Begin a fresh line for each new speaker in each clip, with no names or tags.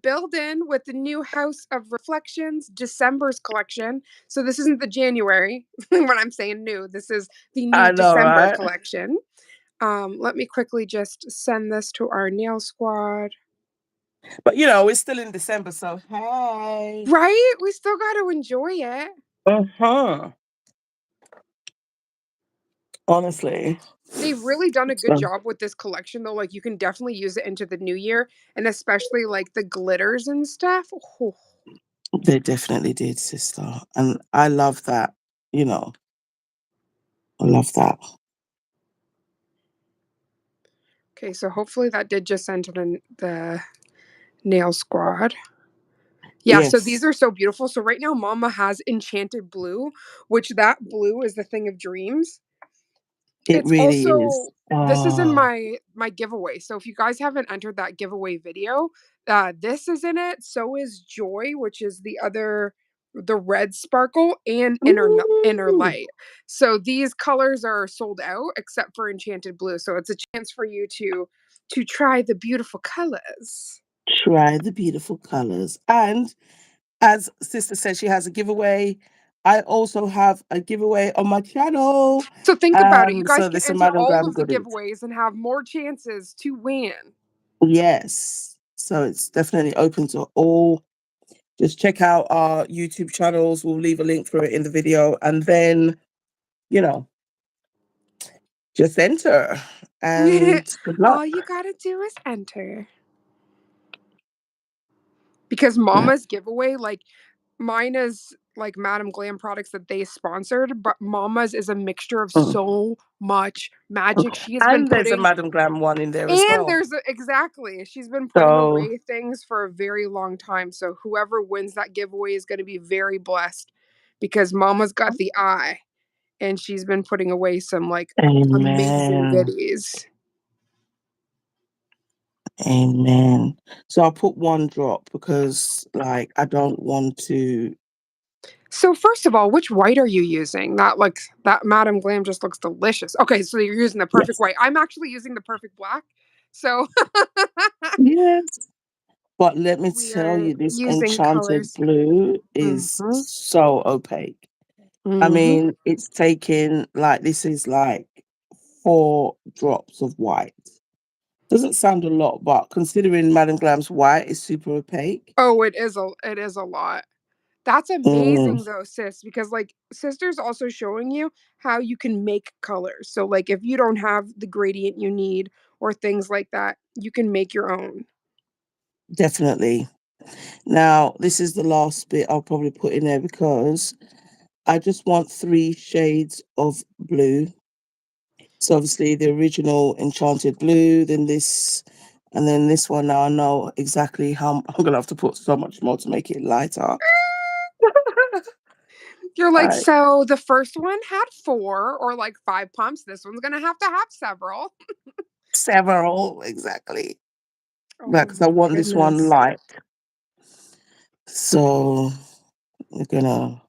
build in with the new House of Reflections December's collection. So this isn't the January when I'm saying new. This is the new
I know,
December
right?
collection. Let me quickly just send this to our nail squad.
But you know, it's still in December, so hey.
Right? We still got to enjoy it.
Uh-huh. Honestly.
They've really done a good
So
job with this collection though. Like you can definitely use it into the new year and especially like the glitters and stuff. Oh.
they definitely did, sister. And I love that, you know. I love that.
Okay, so hopefully that did just send to the nail squad. Yeah, so these
Yes,
are so beautiful. So right now Mama has Enchanted Blue, which that blue is the thing of dreams.
it
It's
really is.
also this is in
Oh.
my giveaway. So if you guys haven't entered that giveaway video, this is in it. So is Joy, which is the red sparkle and inner
Ooh.
light. So these colors are sold out except for Enchanted Blue. So it's a chance for you to try the beautiful colors.
Try the beautiful colors. And as sister said, she has a giveaway. I also have a giveaway on my channel.
So think about it. You guys
So
can
there's some
enter
Madam
all
Glam
of the
goodies.
giveaways and have more chances to win.
Yes. So it's definitely open to all. Just check out our YouTube channels. We'll leave a link for it in the video. And then, you know, just enter. And good luck.
All you gotta do is enter. Because
Yeah.
Mama's giveaway, like mine is like Madam Glam products that they sponsored, but Mama's is a mixture of
Mm.
so much magic. She has been
And there's a
putting,
Madam Glam one in there as
and
well.
there's exactly, she's been putting
So,
away things for a very long time. So whoever wins that giveaway is going to be very blessed because Mama's got the eye and she's been putting away some like amazing
amen.
goodies.
Amen. So I'll put one drop because, like, I don't want to.
So first of all, which white are you using? That Madam Glam just looks delicious. Okay, so you're using the perfect
Yes.
white. I'm actually using the perfect black. So
Yes. But let me
we
tell
are
you, this
using
enchanted
colors.
blue is
Mm-hmm.
so opaque. I
Mm-hmm.
mean, it's taking like this is like 4 drops of white. Doesn't sound a lot, but considering Madam Glam's white is super opaque.
Oh, it is a lot. That's
Mm,
amazing though, sis, because like sister's also showing you how you can make colors. So like if you don't have the gradient you need or things like that, you can make your own.
definitely. Now, this is the last bit I'll probably put in there because I just want 3 shades of blue. So obviously the original Enchanted Blue, then this, and then this one. Now I know exactly how I'm gonna have to put so much more to make it lighter.
You're like,
Like
so the first one had 4 or like 5 pumps. This one's gonna have to have several.
several exactly.
Oh
Because I
my
want this one
goodness.
light. So we're gonna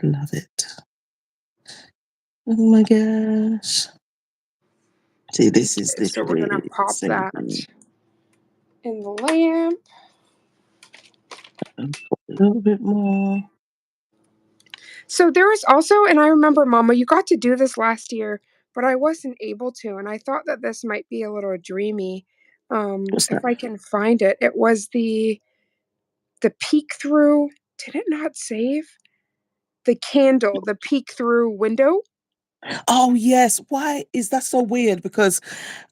love it. Oh my gosh. See, this is
Okay, so we're gonna
literally the
pop
same
that
thing.
in the lamp.
And put a little bit more.
So there was also, and I remember, Mama, you got to do this last year, but I wasn't able to, and I thought that this might be a little dreamy.
What's that?
If I can find it, it was the peek through. Did it not save the candle? The peek through window.
Oh yes. Why is that so weird? Because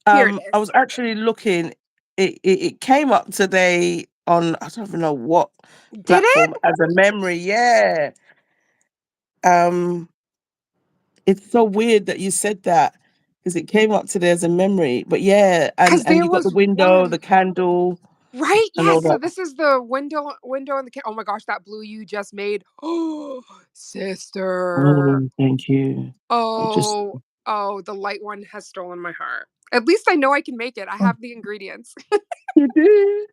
Here it
I
is.
was actually looking. It came up today on I don't even know what
Did
platform
it?
as a memory. Yeah. Um, it's so weird that you said that because it came up today as a memory. But yeah,
Because
and
there
you got the
was
window, the
one.
candle,
Right?
and all
Yes. So
that.
this is the window in the oh my gosh, that blue you just made. Oh, sister.
Oh, thank you. I just
Oh, oh, the light one has stolen my heart. At least I know I can make it. I
oh,
have the ingredients.
you do.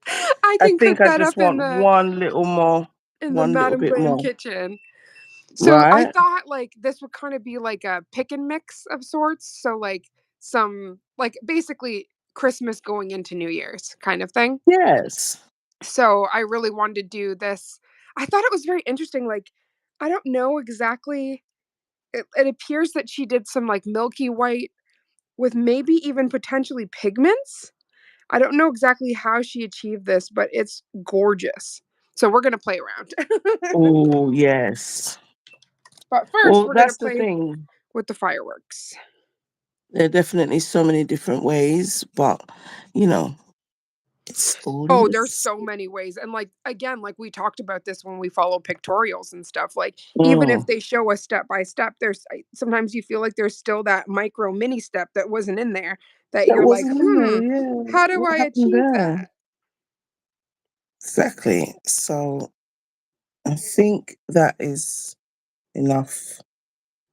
I
I
can
think
cook
I
that
just
up
want one little more,
in the
one little
Madame
bit
Glam
more.
kitchen. So I
Right?
thought like this would kind of be like a pick and mix of sorts. So like some like basically Christmas going into New Year's kind of thing.
Yes.
So I really wanted to do this. I thought it was very interesting. Like, I don't know exactly. It appears that she did some like milky white with maybe even potentially pigments. I don't know exactly how she achieved this, but it's gorgeous. So we're gonna play around.
Oh, yes.
But first,
Well,
we're gonna
that's the
play
thing.
with the fireworks.
There are definitely so many different ways, but you know, it's all in
Oh,
the
there's so many ways. And like again, like we talked about this when we follow pictorials and stuff. Like even if
mm,
they show us step by step, sometimes you feel like there's still that micro mini step that wasn't in there that
that
you're like,
wasn't in there. Yeah,
how do
what
I
happened
achieve
there?
that?
Exactly. So I think that is enough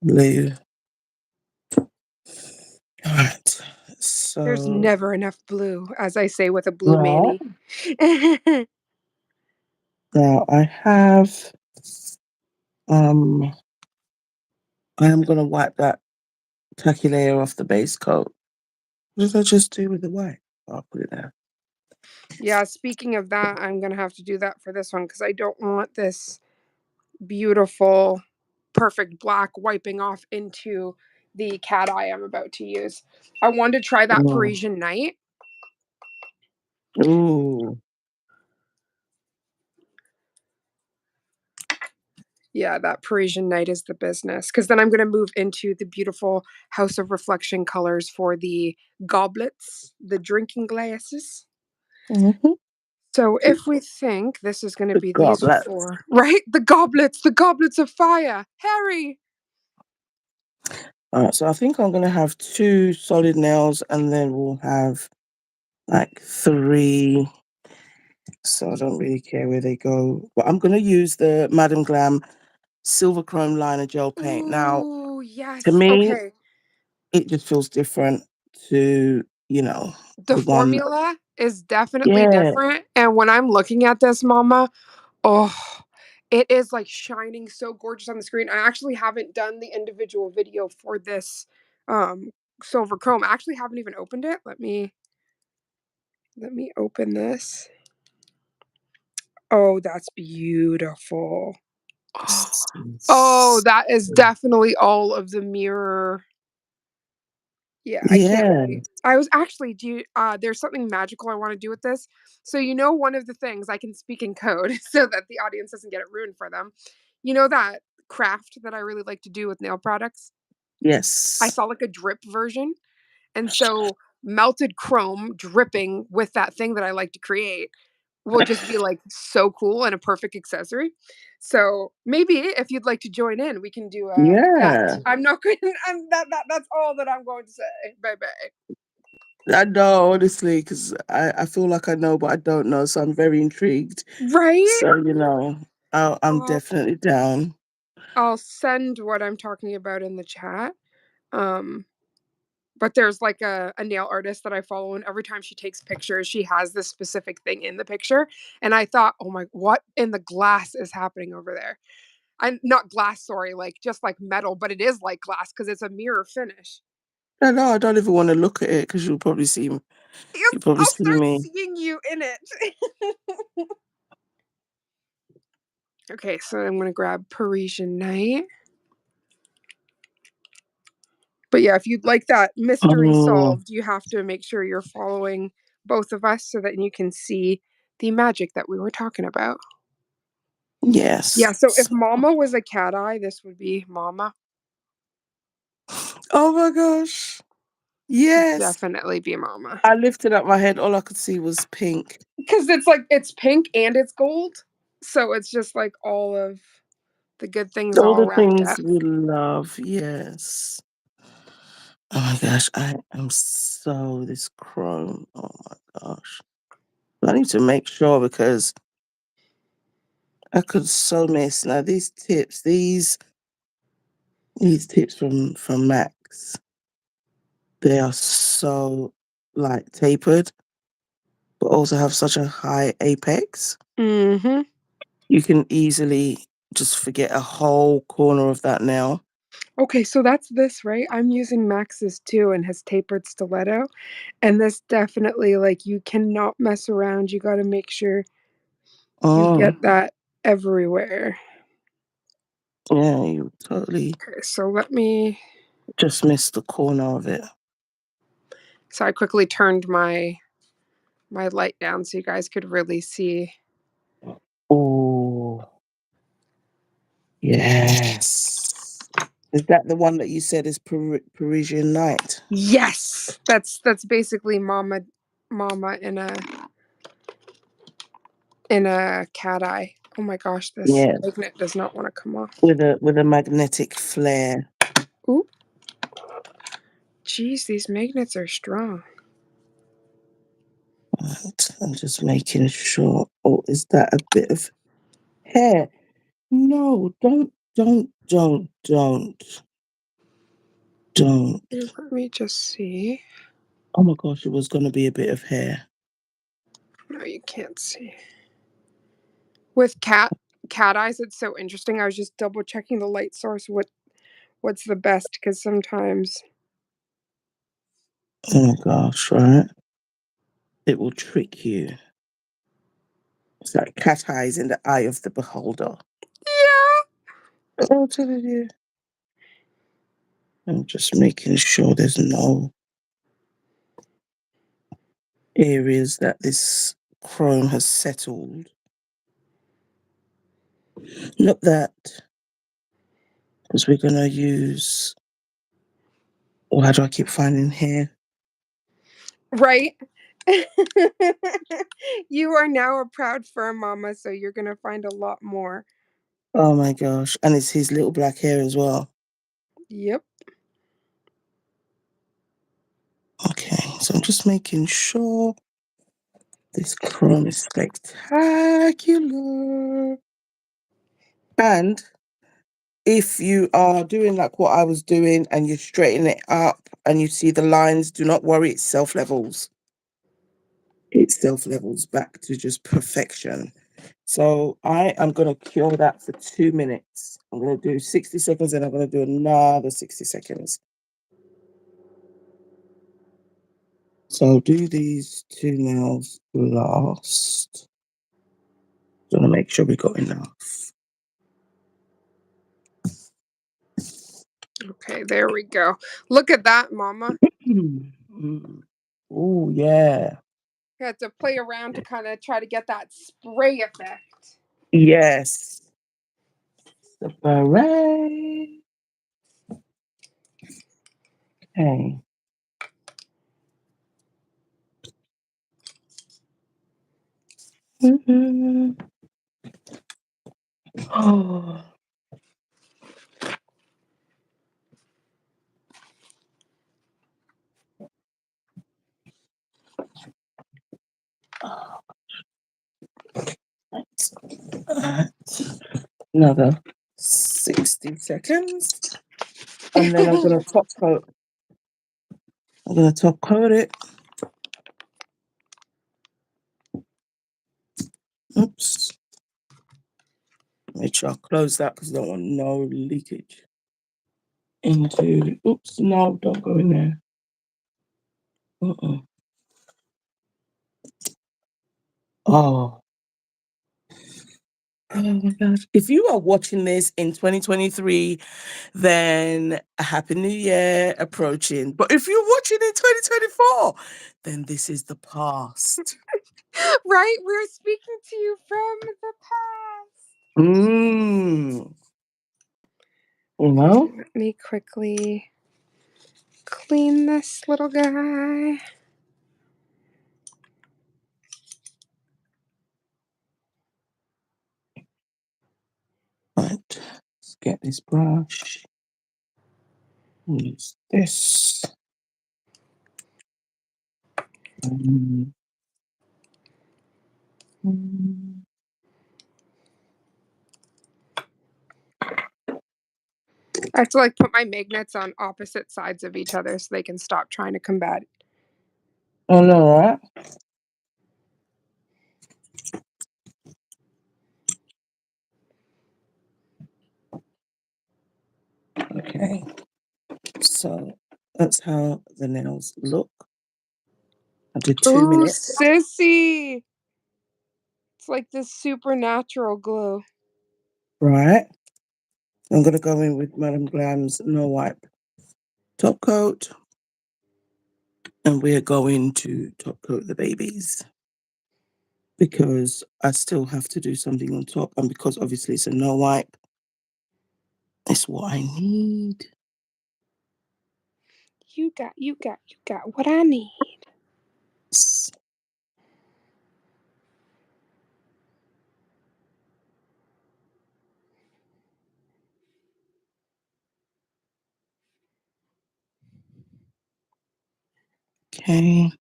blue. All right.
There's
So
never enough blue, as I say with a blue
right
mani.
now I have um I am gonna wipe that tacky layer off the base coat. What did I just do with the white? I'll put it there.
Yeah, speaking of that, I'm gonna have to do that for this one because I don't want this beautiful, perfect black wiping off into the cat eye I'm about to use. I wanted to try that
Mm.
Parisian night.
Ooh.
Yeah, that Parisian night is the business. Because then I'm going to move into the beautiful House of Reflection colors for the goblets, the drinking glasses.
Mhm.
So if we think this is going to
The
be these
goblet.
four, right? The goblets of fire. Harry.
Alright, so I think I'm gonna have 2 solid nails and then we'll have like 3, so I don't really care where they go. But I'm gonna use the Madam Glam Silver Chrome Liner Gel Paint. Now,
Ooh,
to
yes.
me,
Okay.
it just feels different to,
The
the one.
formula is definitely
Yeah,
different. And when I'm looking at this, Mama, oh, it is like shining so gorgeous on the screen. I actually haven't done the individual video for this um silver chrome. I actually haven't even opened it. Let me open this. Oh, that's beautiful.
it's
Oh,
ins
that is definitely all of the mirror. Yeah, I can't
yeah,
wait. I was actually do you, there's something magical I want to do with this. So one of the things I can speak in code so that the audience doesn't get it ruined for them. You know that craft that I really like to do with nail products? I
yes.
saw like a drip version. And so melted chrome dripping with that thing that I like to create will just be like so cool and a perfect accessory. So maybe if you'd like to join in, we can do that.
Yeah.
I'm not going. That's all that I'm going to say. Bye bye.
I know, honestly, because I feel like I know, but I don't know, so I'm very intrigued.
Right?
So, I'm
I'll
definitely down.
I'll send what I'm talking about in the chat. Um, but there's like a nail artist that I follow, and every time she takes pictures, she has this specific thing in the picture. And I thought, oh my, what in the glass is happening over there? I'm not glass, sorry, like just like metal, but it is like glass because it's a mirror finish.
No, no, I don't even wanna look at it because
Yes,
you'll probably
I'll
see
start
me.
seeing you in it. Okay, so I'm gonna grab Parisian Night. But yeah, if you'd like that mystery
Oh,
solved, you have to make sure you're following both of us so that you can see the magic that we were talking about.
yes.
Yeah, so if Mama was a cat eye, this would be Mama.
Oh my gosh. Yes.
Definitely be Mama.
I lifted up my head, all I could see was pink.
Because it's like it's pink and it's gold. So it's just like all of the good things
All
all
the
wrapped
things
up.
we love, yes. Oh my gosh, I am so this chrome. Oh my gosh. I need to make sure because I could so miss. Now these tips from Max, they are so like tapered, but also have such a high apex.
Mm-hmm.
You can easily just forget a whole corner of that nail.
Okay, so that's this, right? I'm using Max's too and his tapered stiletto, and this definitely, like, you cannot mess around, you gotta make sure you
Oh,
get that everywhere.
yeah, you totally
Okay, so let me
just missed the corner of it.
so I quickly turned my light down so you guys could really see.
Oh, yes. Is that the one that you said is Parisian Night?
Yes! That's basically mama in a cat eye. Oh my gosh, this
Yeah,
magnet does not wanna come off.
with a magnetic flare.
Ooh, geez, these magnets are strong.
Right, I'm just making sure. Oh, is that a bit of hair? No, don't.
Here, let me just see.
Oh my gosh, it was gonna be a bit of hair.
No, you can't see. With cat eyes, it's so interesting. I was just double checking the light source, what's the best? Because sometimes
Oh my gosh, right? It will trick you. It's like cat eyes in the eye of the beholder.
yeah!
I'm telling you. I'm just making sure there's no areas that this chrome has settled. Not that, because we're gonna use. Why do I keep finding hair?
Right? You are now a proud fur mama, so you're gonna find a lot more.
Oh my gosh. And it's his little black hair as well.
Yep.
Okay, so I'm just making sure this chrome is spectacular. And if you are doing like what I was doing and you straighten it up and you see the lines, do not worry, it's self levels. It self levels back to just perfection. So I am going to cure that for 2 minutes. I'm going to do 60 seconds and I'm going to do another 60 seconds. So I'll do these two nails last. Just want to make sure we got enough.
Okay, there we go. Look at that, mama.
Oh, yeah.
You had to play around to kinda try to get that spray effect.
Yes. The beret. Okay. Mhm. Oh, right. Another 60 seconds. And then I'm going to top coat. I'm going to top coat it. Oops. Make sure I close that because I don't want no leakage into. Oops, no, don't go in there. Uh-uh. Oh. Oh my gosh. If you are watching this in 2023, then a happy new year approaching. But if you're watching in 2024, then this is the past.
Right? We're speaking to you from the past.
Mm, you
Okay,
know?
let me quickly clean this little guy.
Right. Let's get this brush. Use this. Mm, mm.
I have to, like, put my magnets on opposite sides of each other so they can stop trying to combat.
I know, right? Okay, so that's how the nails look. I did 2
Ooh,
minutes,
sissy. It's like this supernatural glow.
right? I'm gonna go in with Madam Glam's No Wipe top coat, and we're going to top coat the babies because I still have to do something on top, and because obviously it's a no wipe, it's what I need.
You got what I need.
S- Okay,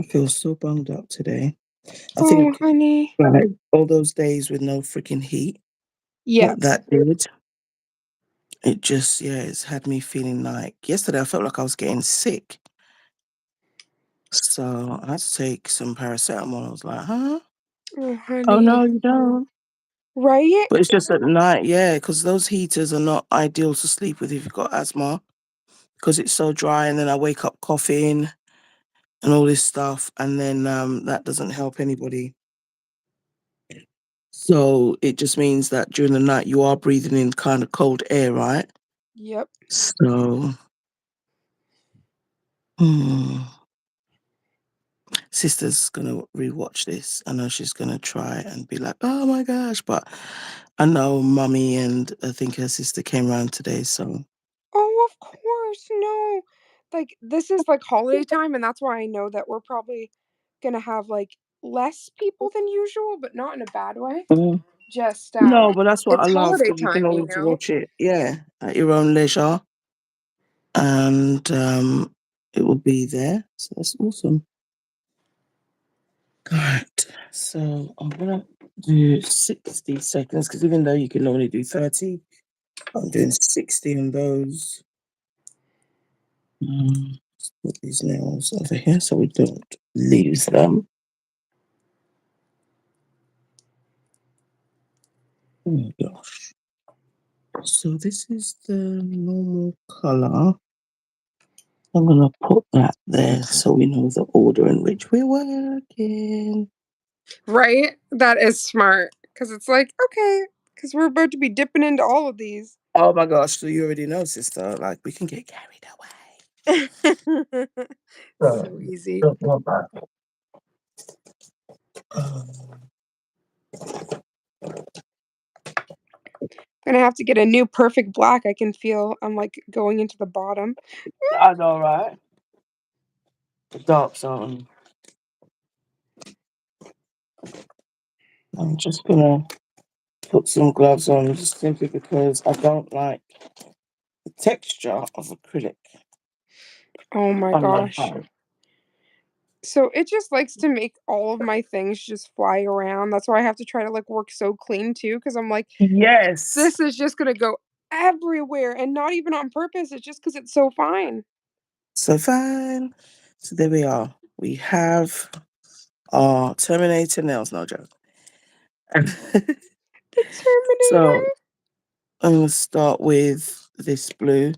I feel so bummed out today. I
Oh,
think
honey.
like all those days with no freaking heat, what
Yes.
that did, it just yeah, it's had me feeling like yesterday I felt like I was getting sick. So I had to take some paracetamol. I was like, huh?
Oh,
Oh no,
honey.
you don't.
Right?
But it's just at night, yeah, because those heaters are not ideal to sleep with if you've got asthma because it's so dry, and then I wake up coughing and all this stuff, and then that doesn't help anybody. So it just means that during the night you are breathing in kind of cold air, right?
Yep.
So, hmm, sister's gonna rewatch this. I know she's gonna try and be like, "Oh my gosh!" But I know mummy and I think her sister came round today, so
Oh, of course. No. Like, this is like holiday time, and that's why I know that we're probably gonna have like less people than usual, but not in a bad way.
mm.
Just
No, but that's what I
it's
love
holiday
because you can
time, you
always
know?
watch it, yeah, at your own leisure, and it will be there. So that's awesome. Alright, so I'm gonna do 60 seconds because even though you can only do 30, I'm doing 60 on those. Let's put these nails over here so we don't lose them. Oh my gosh. So this is the normal color. I'm gonna put that there so we know the order in which we're working.
Right? That is smart. Cause it's like, okay, because we're about to be dipping into all of these.
Oh my gosh, so you already know, sister. Like we can get carried away.
So
So
easy.
don't worry about it. Um,
Gonna have to get a new perfect black. I can feel I'm like going into the bottom.
I know, right? The dark zone. I'm just gonna put some gloves on just simply because I don't like the texture of acrylic
Oh my
on my
gosh.
hand.
So it just likes to make all of my things just fly around. That's why I have to try to like work so clean too, because I'm like,
Yes.
this is just gonna go everywhere and not even on purpose. It's just because it's so fine.
So fine. So there we are. We have our Terminator nails, no joke.
The Terminator.
So I'm gonna start with this blue.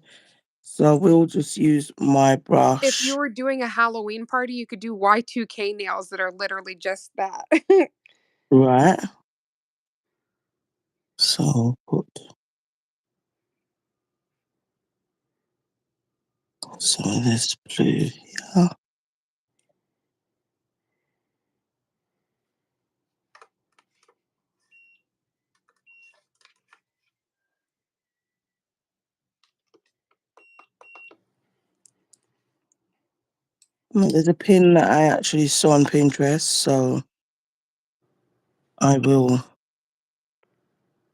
So we'll just use my
If you
brush,
were doing a Halloween party, you could do Y2K nails that are literally just that.
right? So put some of this blue here. There's a pin that I actually saw on Pinterest, so I will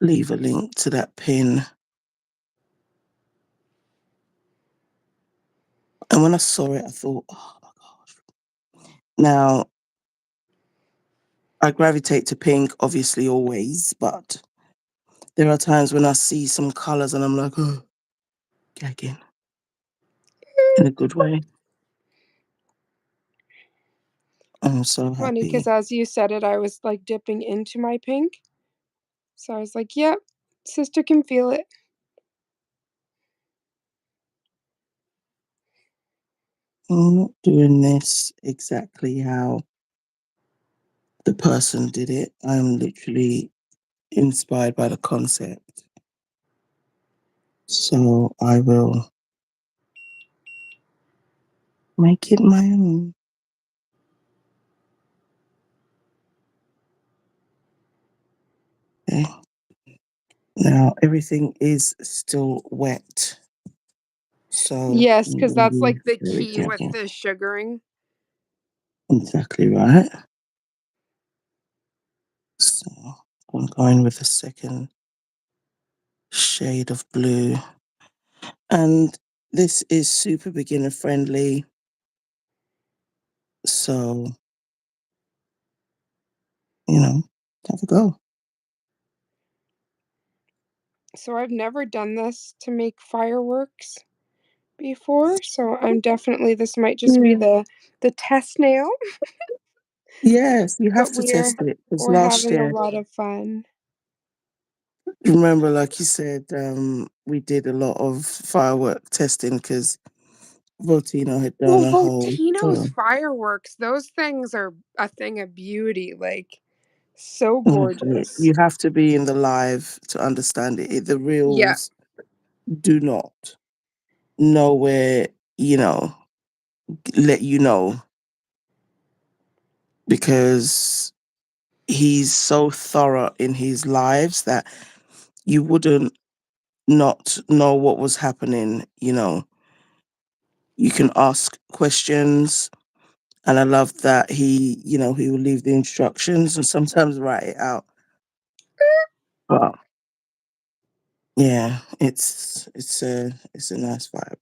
leave a link to that pin. And when I saw it, I thought, oh my gosh. Now, I gravitate to pink, obviously, always, but there are times when I see some colors and I'm like, oh, gagging in a good way. I'm so
Funny, because
happy.
as you said it, I was like dipping into my pink. So I was like, yep. Sister can feel it.
I'm not doing this exactly how the person did it. I'm literally inspired by the concept. So I will make it my own. Okay. Now everything is still wet. So
Yes,
I'm
because
gonna
that's
be
like the
very
key with
careful.
the sugaring.
Exactly right. So I'm going with the second shade of blue. And this is super beginner friendly. So, have a go.
So I've never done this to make fireworks before, so I'm definitely this might just be
Yeah.
the test nail,
Yes, you
but
have to test it because
we're
last
having a
year,
lot of fun.
remember, like you said, we did a lot of firework testing because Votino had done
Well,
a whole
Volcano's
tour.
fireworks, those things are a thing of beauty, like, so
Honestly,
gorgeous.
you have to be in the live to understand it. The
Yeah.
reels do not nowhere, you know, let you know because he's so thorough in his lives that you wouldn't not know what was happening. You can ask questions, and I love that he will leave the instructions and sometimes write it out. But yeah, it's a nice vibe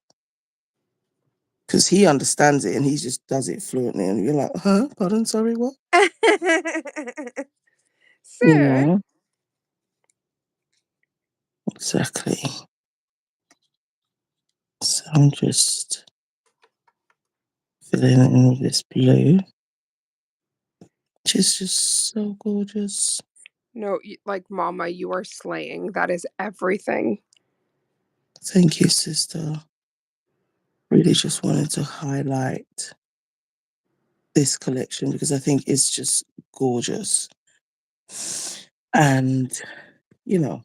because he understands it and he just does it fluently, and you're like, huh? Pardon? Sorry, what? You
So,
know exactly. So I'm just filling it in with this blue, which is just so gorgeous.
no, like, mama, you are slaying. That is everything.
Thank you, sister. Really just wanted to highlight this collection because I think it's just gorgeous. And, you know,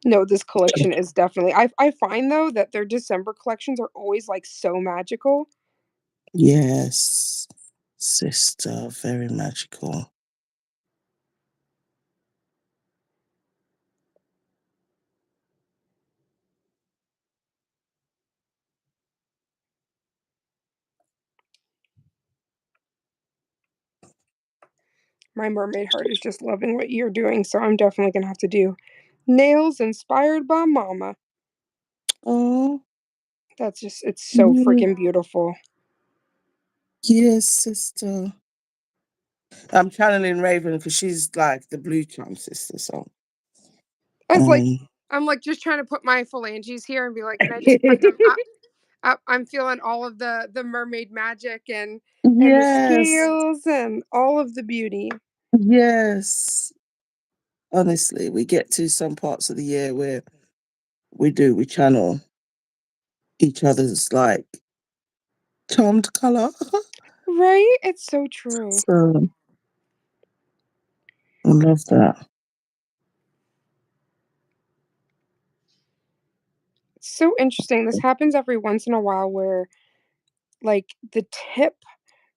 No, this collection is definitely I find though that their December collections are always like so magical.
yes, sister, very magical.
My mermaid heart is just loving what you're doing, so I'm definitely gonna have to do nails inspired by mama.
Oh,
That's just it's so
yeah,
freaking beautiful.
yes, sister. I'm channeling Raven because she's like the blue charm sister. So,
I was like
um,
I'm like just trying to put my phalanges here and be like, can I just bring them up? Up. I'm feeling all of the mermaid magic and the
yes,
scales and all of the beauty.
yes. Honestly, we get to some parts of the year where we channel each other's like charmed color.
Right? It's so true.
So I love that.
It's so interesting. This happens every once in a while where like the tip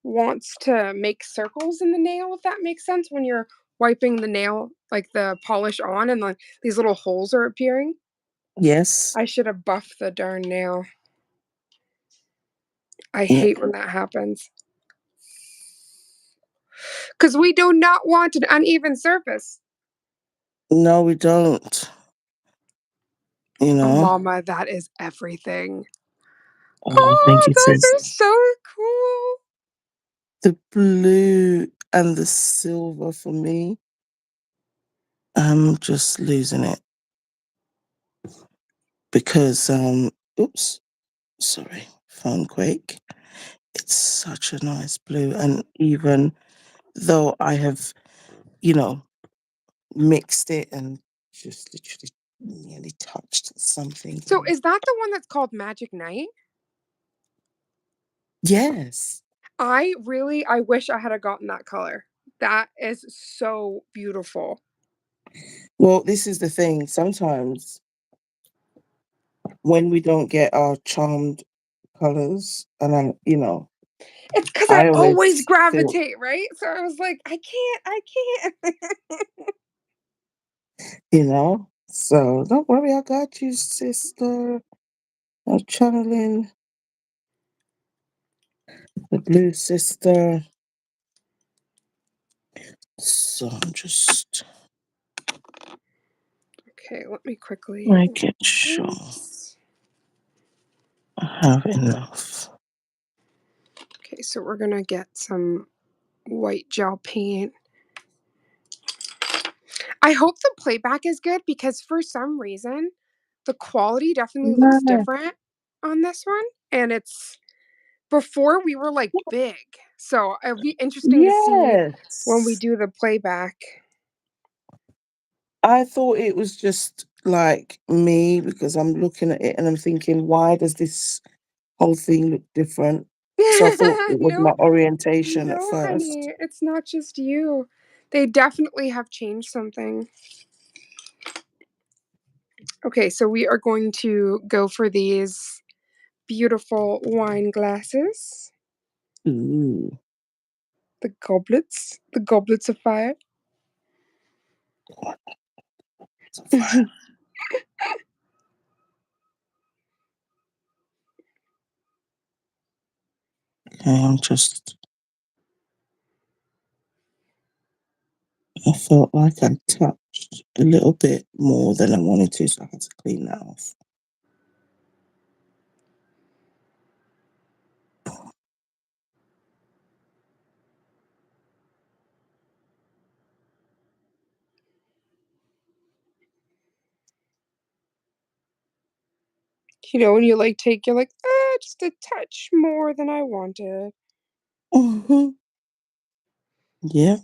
wants to make circles in the nail, if that makes sense, when you're wiping the nail, like the polish on and like these little holes are appearing.
Yes.
I should have buffed the darn nail. I
Yeah.
hate when that happens. Because we do not want an uneven surface.
No, we don't. You
Oh,
know.
mama, that is everything.
Oh, thank
Oh,
you,
those
sis.
are so cool.
The blue and the silver for me. I'm just losing it because oops, sorry, phone quake. It's such a nice blue, and even though I have, you know, mixed it and just literally nearly touched something
So
here.
is that the one that's called Magic Night?
Yes.
I wish I had gotten that color. That is so beautiful.
Well, this is the thing. Sometimes when we don't get our charmed colors, and
It's because I
I
always
always feel,
gravitate, right? So I was like, I can't.
So don't worry, I got you, sister. I'm channeling the blue sister. So I'm just
Okay, let me quickly
making sure
this.
I have enough.
Okay, so we're gonna get some white gel paint. I hope the playback is good because for some reason the quality definitely looks
Yeah.
different on this one. And it's before we were like big. So it'll be interesting to see when we
Yes.
do the playback.
I thought it was just like me because I'm looking at it and I'm thinking, why does this whole thing look different? So I thought it was my
Nope.
orientation at
No,
first.
honey, it's not just you. They definitely have changed something. Okay, so we are going to go for these beautiful wine glasses,
Ooh,
the goblets of fire.
so fire. Okay, I felt like I touched a little bit more than I wanted to, so I had to clean that off.
When you like you're like, just a touch more than I wanted.
Hmm. Yeah.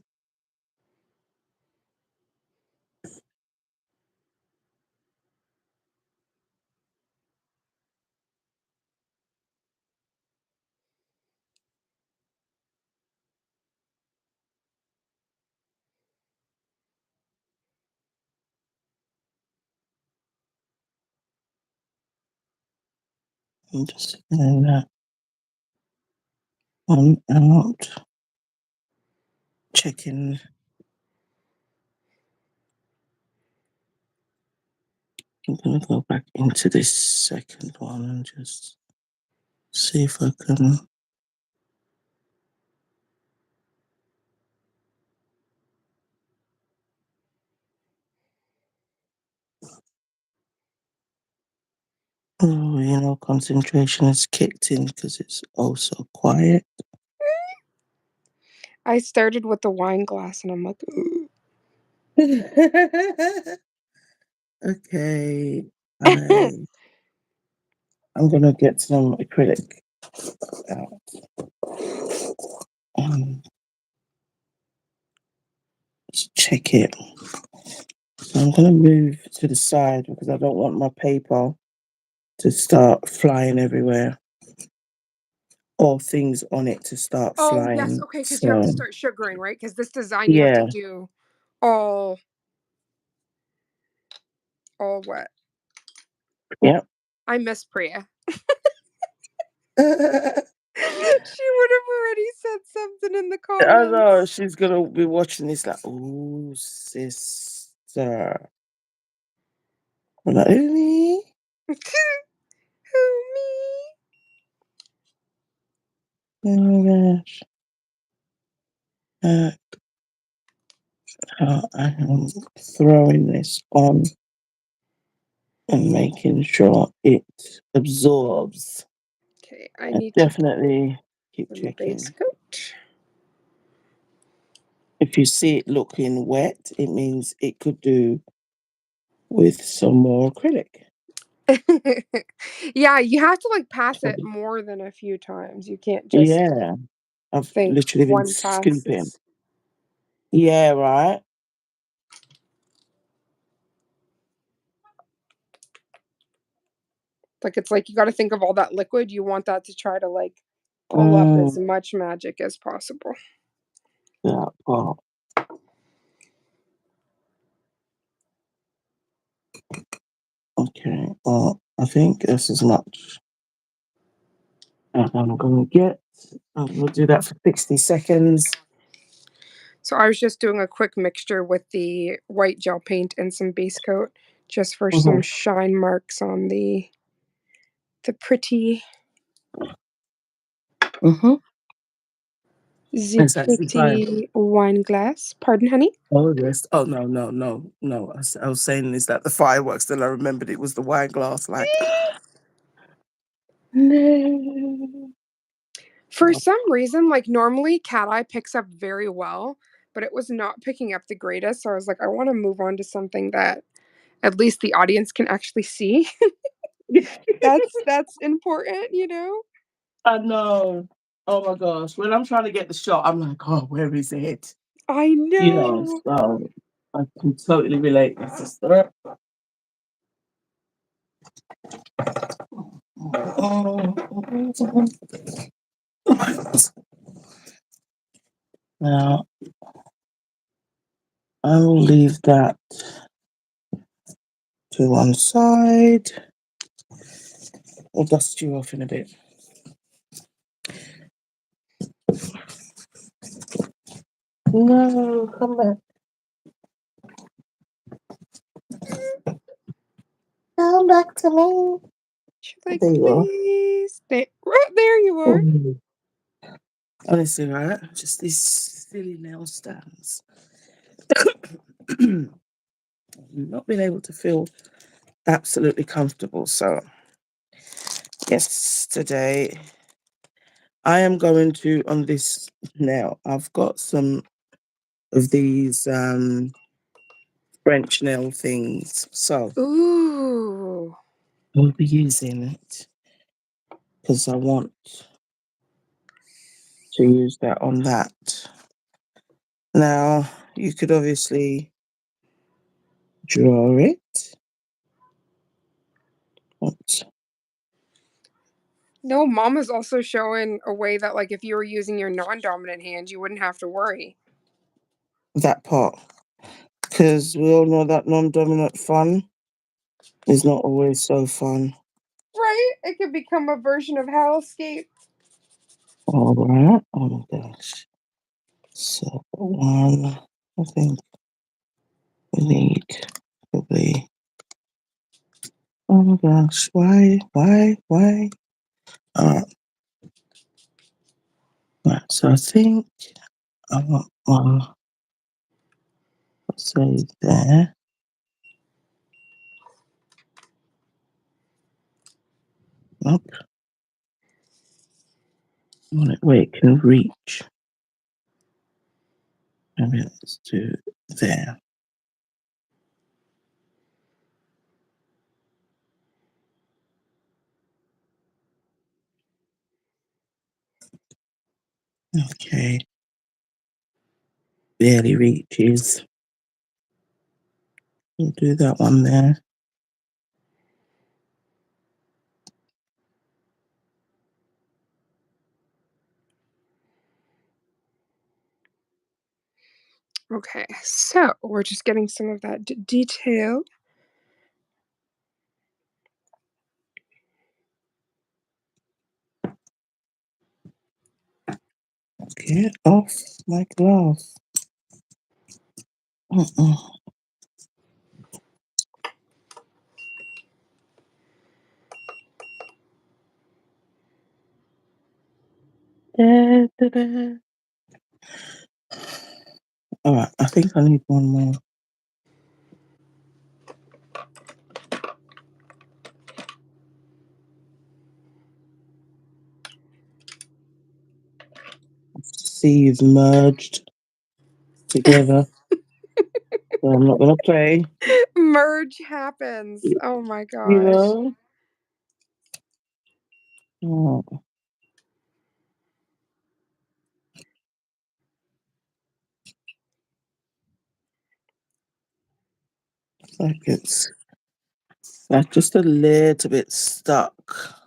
I'm just getting that one out. Checking. I'm gonna go back into this second one and just see if I can. Oh, concentration is kicked in because it's also quiet.
I started with the wine glass and I'm like, ooh.
Okay, I'm gonna get some acrylic out. Just check it. So I'm gonna move to the side because I don't want my paper to start flying everywhere or things on it to start
Oh, yes,
flying.
okay, because you have to
So
start sugaring, right? Because this design you have to
yeah,
do all all what?
yeah.
I miss Priya. She would have already said something in the
I know
comments.
she's gonna be watching this like, oh, sister. I'm like, "Ooh,
Who, me?
oh my gosh. Uh, I am throwing this on and making sure it absorbs.
Okay, I
I
need to put
definitely keep
in the base
checking.
coat.
If you see it looking wet, it means it could do with some more acrylic.
Yeah, you have to like pass it
Probably.
more than a few times. You can't just
Yeah, I've
think
literally been
one
scooping.
passes.
Yeah, right.
Like, it's like you gotta think of all that liquid, you want that to try to, like, pull up as
Mm,
much magic as possible.
that part. Okay, well, I think that's as much as I'm gonna get. We'll do that for 60 seconds.
So I was just doing a quick mixture with the white gel paint and some base coat just for some
Mhm,
shine marks on the pretty
mhm.
the
It's actually fine.
pretty wine glass. Pardon, honey?
Oh, yes. Oh, no, no, no, no. I was saying is that the fireworks, then I remembered it was the wine glass, like, no.
For some reason, like, normally cat eye picks up very well, but it was not picking up the greatest, so I was like, "I wanna move on to something that at least the audience can actually see." That's important, you know?
I know. Oh my gosh. When I'm trying to get the shot, I'm like, "Oh, where is it?"
I know.
So I can totally relate, my sister. Now, I will leave that to one side. I'll dust you off in a bit. No, come back. Come back to me.
She's like,
There you are.
"Please." Right there you are.
Mm. Honestly, right? Just these silly nail stands. Not being able to feel absolutely comfortable. So, yes, today I am going to, on this nail, I've got some of these French nail things. So,
Ooh.
I'll be using it because I want to use that on that. Now, you could obviously draw it. What's
No, mom is also showing a way that, like, if you were using your non-dominant hand, you wouldn't have to worry.
that part? Because we all know that non-dominant fun is not always so fun.
Right? It could become a version of hellscape.
All right. Oh my gosh. So one, I think we need probably. Oh my gosh, why? Uh, right, so I think I want one, say there. Nope, I want it where it can reach. Maybe let's do there. Okay, barely reaches. We'll do that one there.
Okay, so we're just getting some of that detail.
Get off my glove. Uh-uh. Da, da, da. All right, I think I need one more. See, you've merged together. So I'm not gonna play.
Merge happens. Oh my
You
gosh.
know? Oh, seconds. That's just a little bit stuck.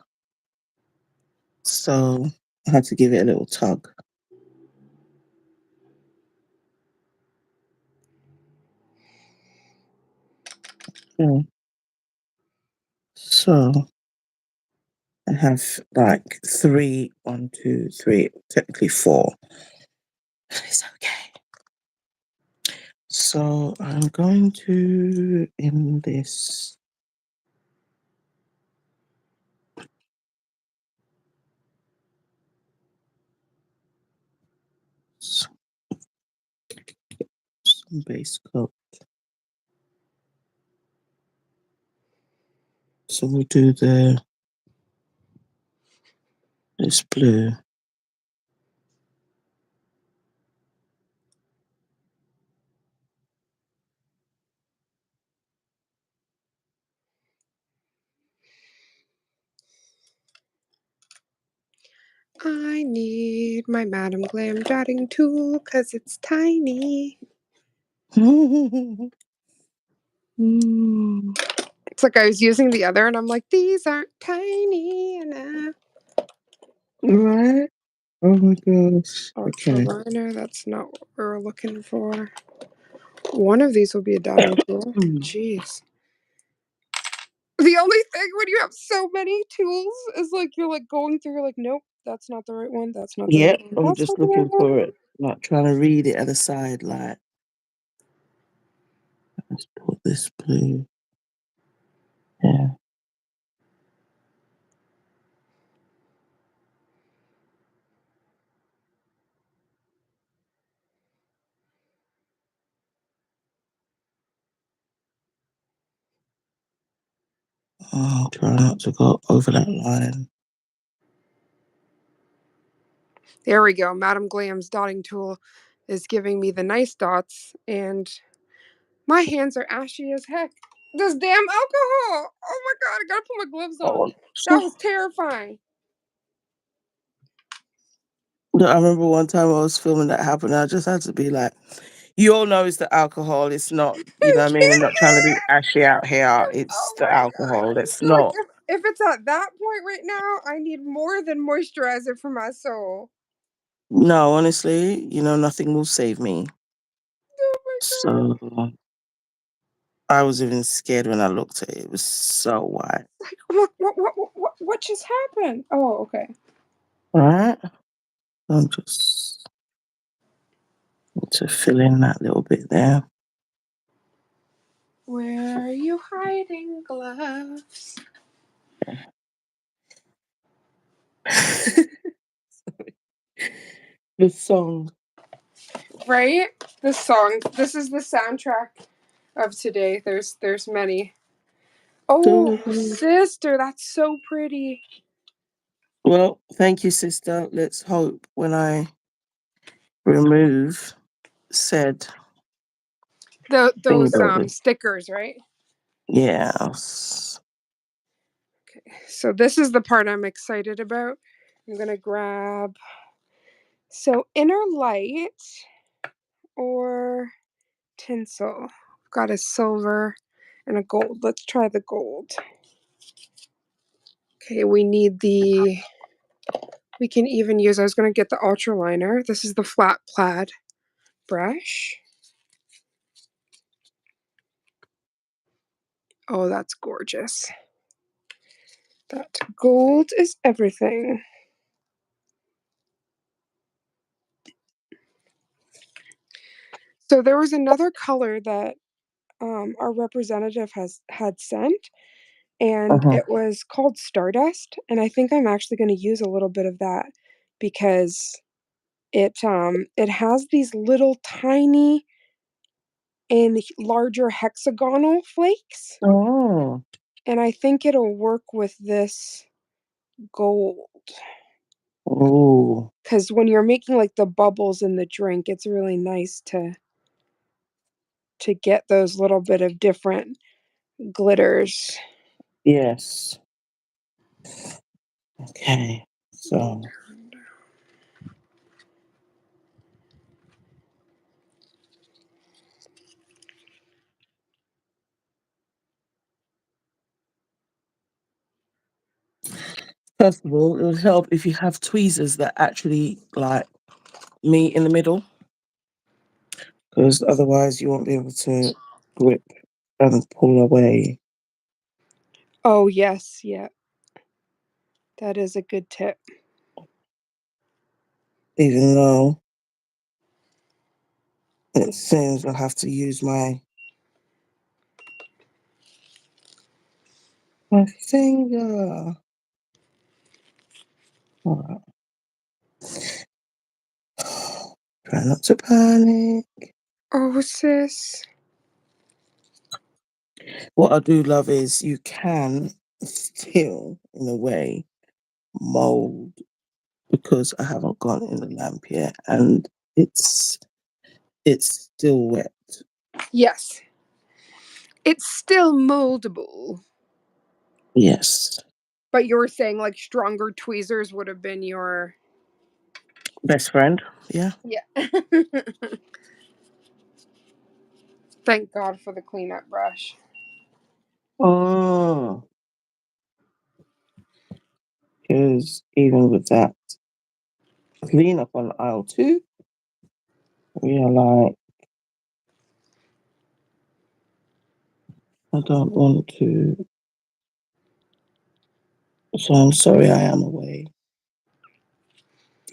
So I had to give it a little tug. Okay. So I have like three, one, two, three, technically four. It's okay. So I'm going to in this. Some base coat. So we'll do this blue.
I need my Madam Glam jotting tool because it's tiny.
Mm,
It's like I was using the other and I'm like, these aren't tiny enough.
right. Oh my gosh.
Ultra
Okay.
liner, that's not what we're looking for. One of these will be a dotting tool.
Mm.
Jeez. The only thing when you have so many tools is like you're like going through, you're like, nope, that's not the right one. That's not the right
Yep.
one.
I'm
That's
just
not the right
looking
one.
for it. Not trying to read it at the side. Like, let's put this blue. Yeah. Try not to go over that line.
There we go. Madam Glam's dotting tool is giving me the nice dots, and my hands are ashy as heck. This damn alcohol! Oh my god, I gotta put my gloves on.
Oh,
That
so
was terrifying.
no, I remember one time I was filming that happened. I just had to be like, you all know it's the alcohol. It's not, you know what I mean? I'm not trying to be ashy out here.
Oh
It's the
my god.
alcohol. It's
You're like,
not.
if it's at that point right now, I need more than moisturizer for my soul.
No, honestly, nothing will save me.
Oh my god.
So I was even scared when I looked at it. It was so white.
Like, what just happened? Oh, okay.
All right. I'm just need to fill in that little bit there.
Where are you hiding, gloves?
The song.
Right? This song. This is the soundtrack of today. There's many. Oh, sister, that's so pretty.
Well, thank you, sister. Let's hope when I remove said
Those
thingy.
stickers, right?
Yes.
Okay. So this is the part I'm excited about. I'm gonna grab inner light or tinsel. I've got a silver and a gold. Let's try the gold. Okay, we can even use, I was going to get the ultra liner. This is the flat plaid brush. Oh, that's gorgeous. That gold is everything. So there was another color that our representative had sent, and
Uh-huh.
it was called Stardust. And I think I'm actually going to use a little bit of that because it has these little tiny and larger hexagonal flakes,
Oh.
and I think it'll work with this gold.
Oh.
Because when you're making like the bubbles in the drink, it's really nice to get those little bit of different glitters.
Yes. Okay. So First of all, it would help if you have tweezers that actually like meet in the middle, because otherwise you won't be able to grip and pull away.
Oh, yes, yeah. That is a good tip.
Even though it seems I'll have to use my finger. All right. Try not to panic.
Oh, sis.
What I do love is you can still, in a way, mold because I haven't gone in the lamp yet, and it's it's still wet.
Yes. It's still moldable,
Yes,
but you were saying like stronger tweezers would have been your.
best friend. Yeah.
Yeah. Thank God for the cleanup brush.
Oh, because even with that clean up on aisle two, we are like, I don't want to. So I'm sorry, I am away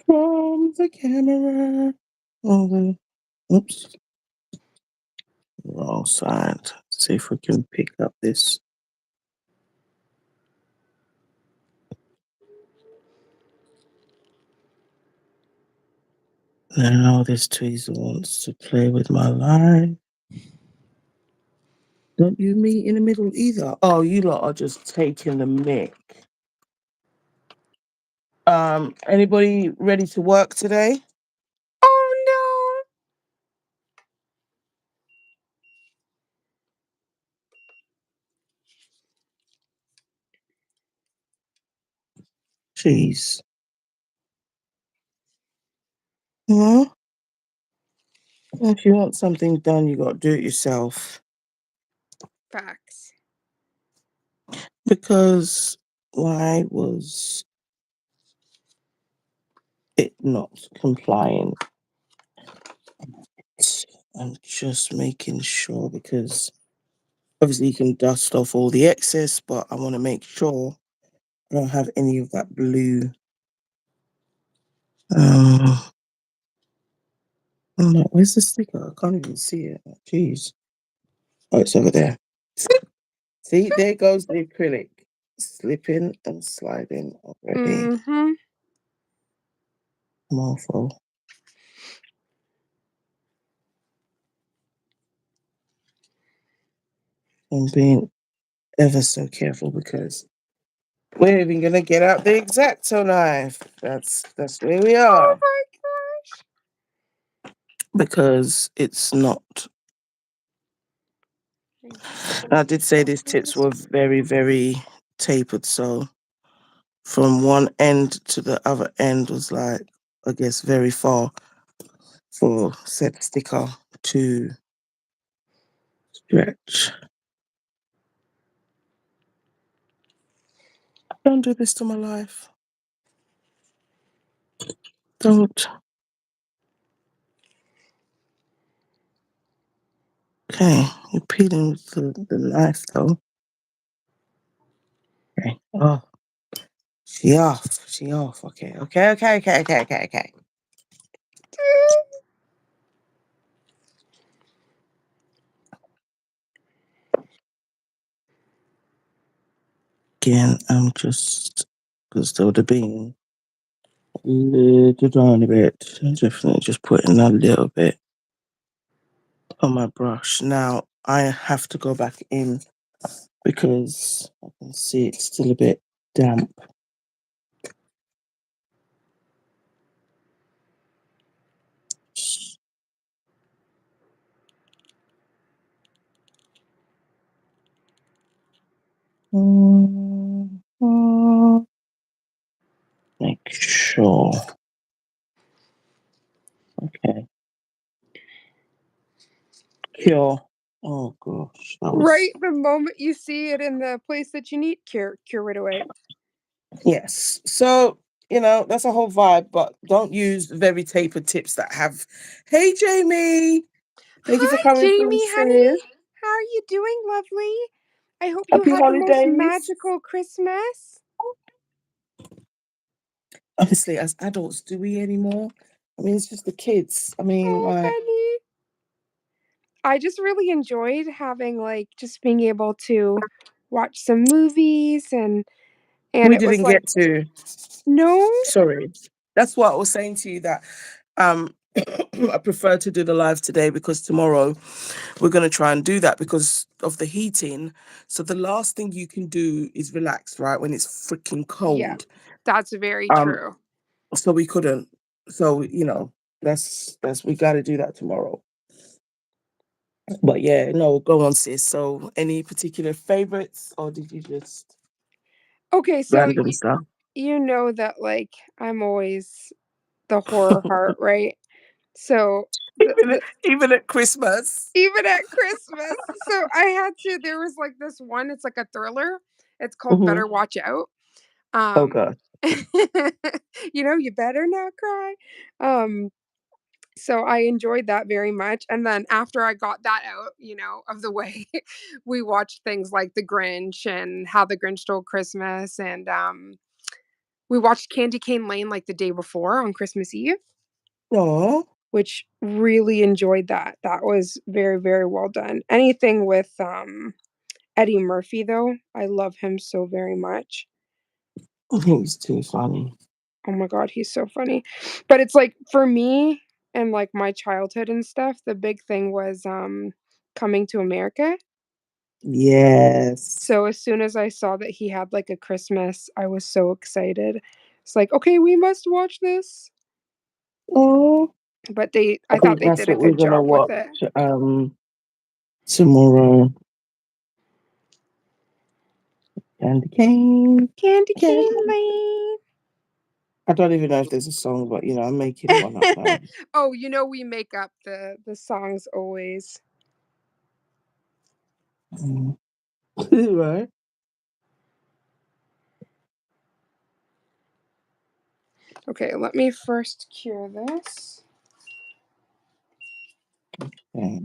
from the camera. Oh, oops, wrong side. See if we can pick up this. Now this tweezer wants to play with my line. Don't you meet in the middle either? Oh, you lot are just taking the mick. Anybody ready to work today?
Oh
Jeez. Yeah. If you want something done, you got to do it yourself.
no. Facts.
Because why was it not complying? I'm just making sure because obviously you can dust off all the excess, but I want to make sure I don't have any of that blue. Um, I'm like, where's the sticker? I can't even see it. Jeez. Oh, it's over there. See, there goes the acrylic. Slipping and sliding already.
Mm-hmm.
Mofo. I'm being ever so careful because we're even gonna get out the X-Acto knife. That's where we
Oh
are.
my gosh.
Because it's not. I did say these tips were very, very tapered, so from one end to the other end was like, I guess, very far for said sticker to stretch. Don't do this to my life. Don't. Okay, you're peeling with the knife though. Okay. Oh, she off. She off. Okay. Okay. Okay. Okay. Okay. Okay. Okay. Again, I'm just because there would have been a little tiny bit. I'm definitely just putting a little bit on my brush. Now I have to go back in because I can see it's still a bit damp. Make sure. Okay. Cure. Oh gosh, that was
Right the moment you see it in the place that you need, cure right away.
Yes. So, that's a whole vibe, but don't use very tapered tips that have, hey, Jamie, thank you for
Hi,
coming through,
Jamie, honey.
sis.
How are you doing, lovely? I hope you
Happy
had the most
holidays.
magical Christmas.
Honestly, as adults, do we anymore? I mean, it's just the kids. I mean,
Oh,
like,
honey. I just really enjoyed having like just being able to watch some movies and
we
it was
didn't
like
get to.
no.
Sorry. That's what I was saying to you that um I prefer to do the live today because tomorrow we're going to try and do that because of the heating. So the last thing you can do is relax, right? When it's freaking
Yeah,
cold.
that's very
Um,
true.
so we couldn't. So, that's we got to do that tomorrow. But yeah, no, go on, sis. So any particular favorites or did you just
Okay, so
random stuff?
you know that like I'm always the horror heart, right? So
Even at Christmas.
even at Christmas. So I had to there was like this one, it's like a thriller. It's called
Hmm.
Better Watch Out.
Oh
Um
God.
you better not cry. Um so I enjoyed that very much. And then after I got that out, of the way, we watched things like The Grinch and How the Grinch Stole Christmas and we watched Candy Cane Lane like the day before on Christmas Eve,
No.
which really enjoyed that. That was very, very well done. Anything with Eddie Murphy though, I love him so very much.
He's too funny.
Oh my god, he's so funny. But it's like for me and like my childhood and stuff, the big thing was Coming to America.
Yes.
So as soon as I saw that he had like a Christmas, I was so excited. It's like, okay, we must watch this.
Oh,
But
I
I thought
think
they
that's
did a
what we're
good
gonna
job with
watch
it.
tomorrow. Candy cane.
Candy
Candy.
cane lane.
I don't even know if there's a song, but I'm making one up now.
Oh, we make up the songs always.
Mm. Right.
Okay, let me first cure this.
Okay.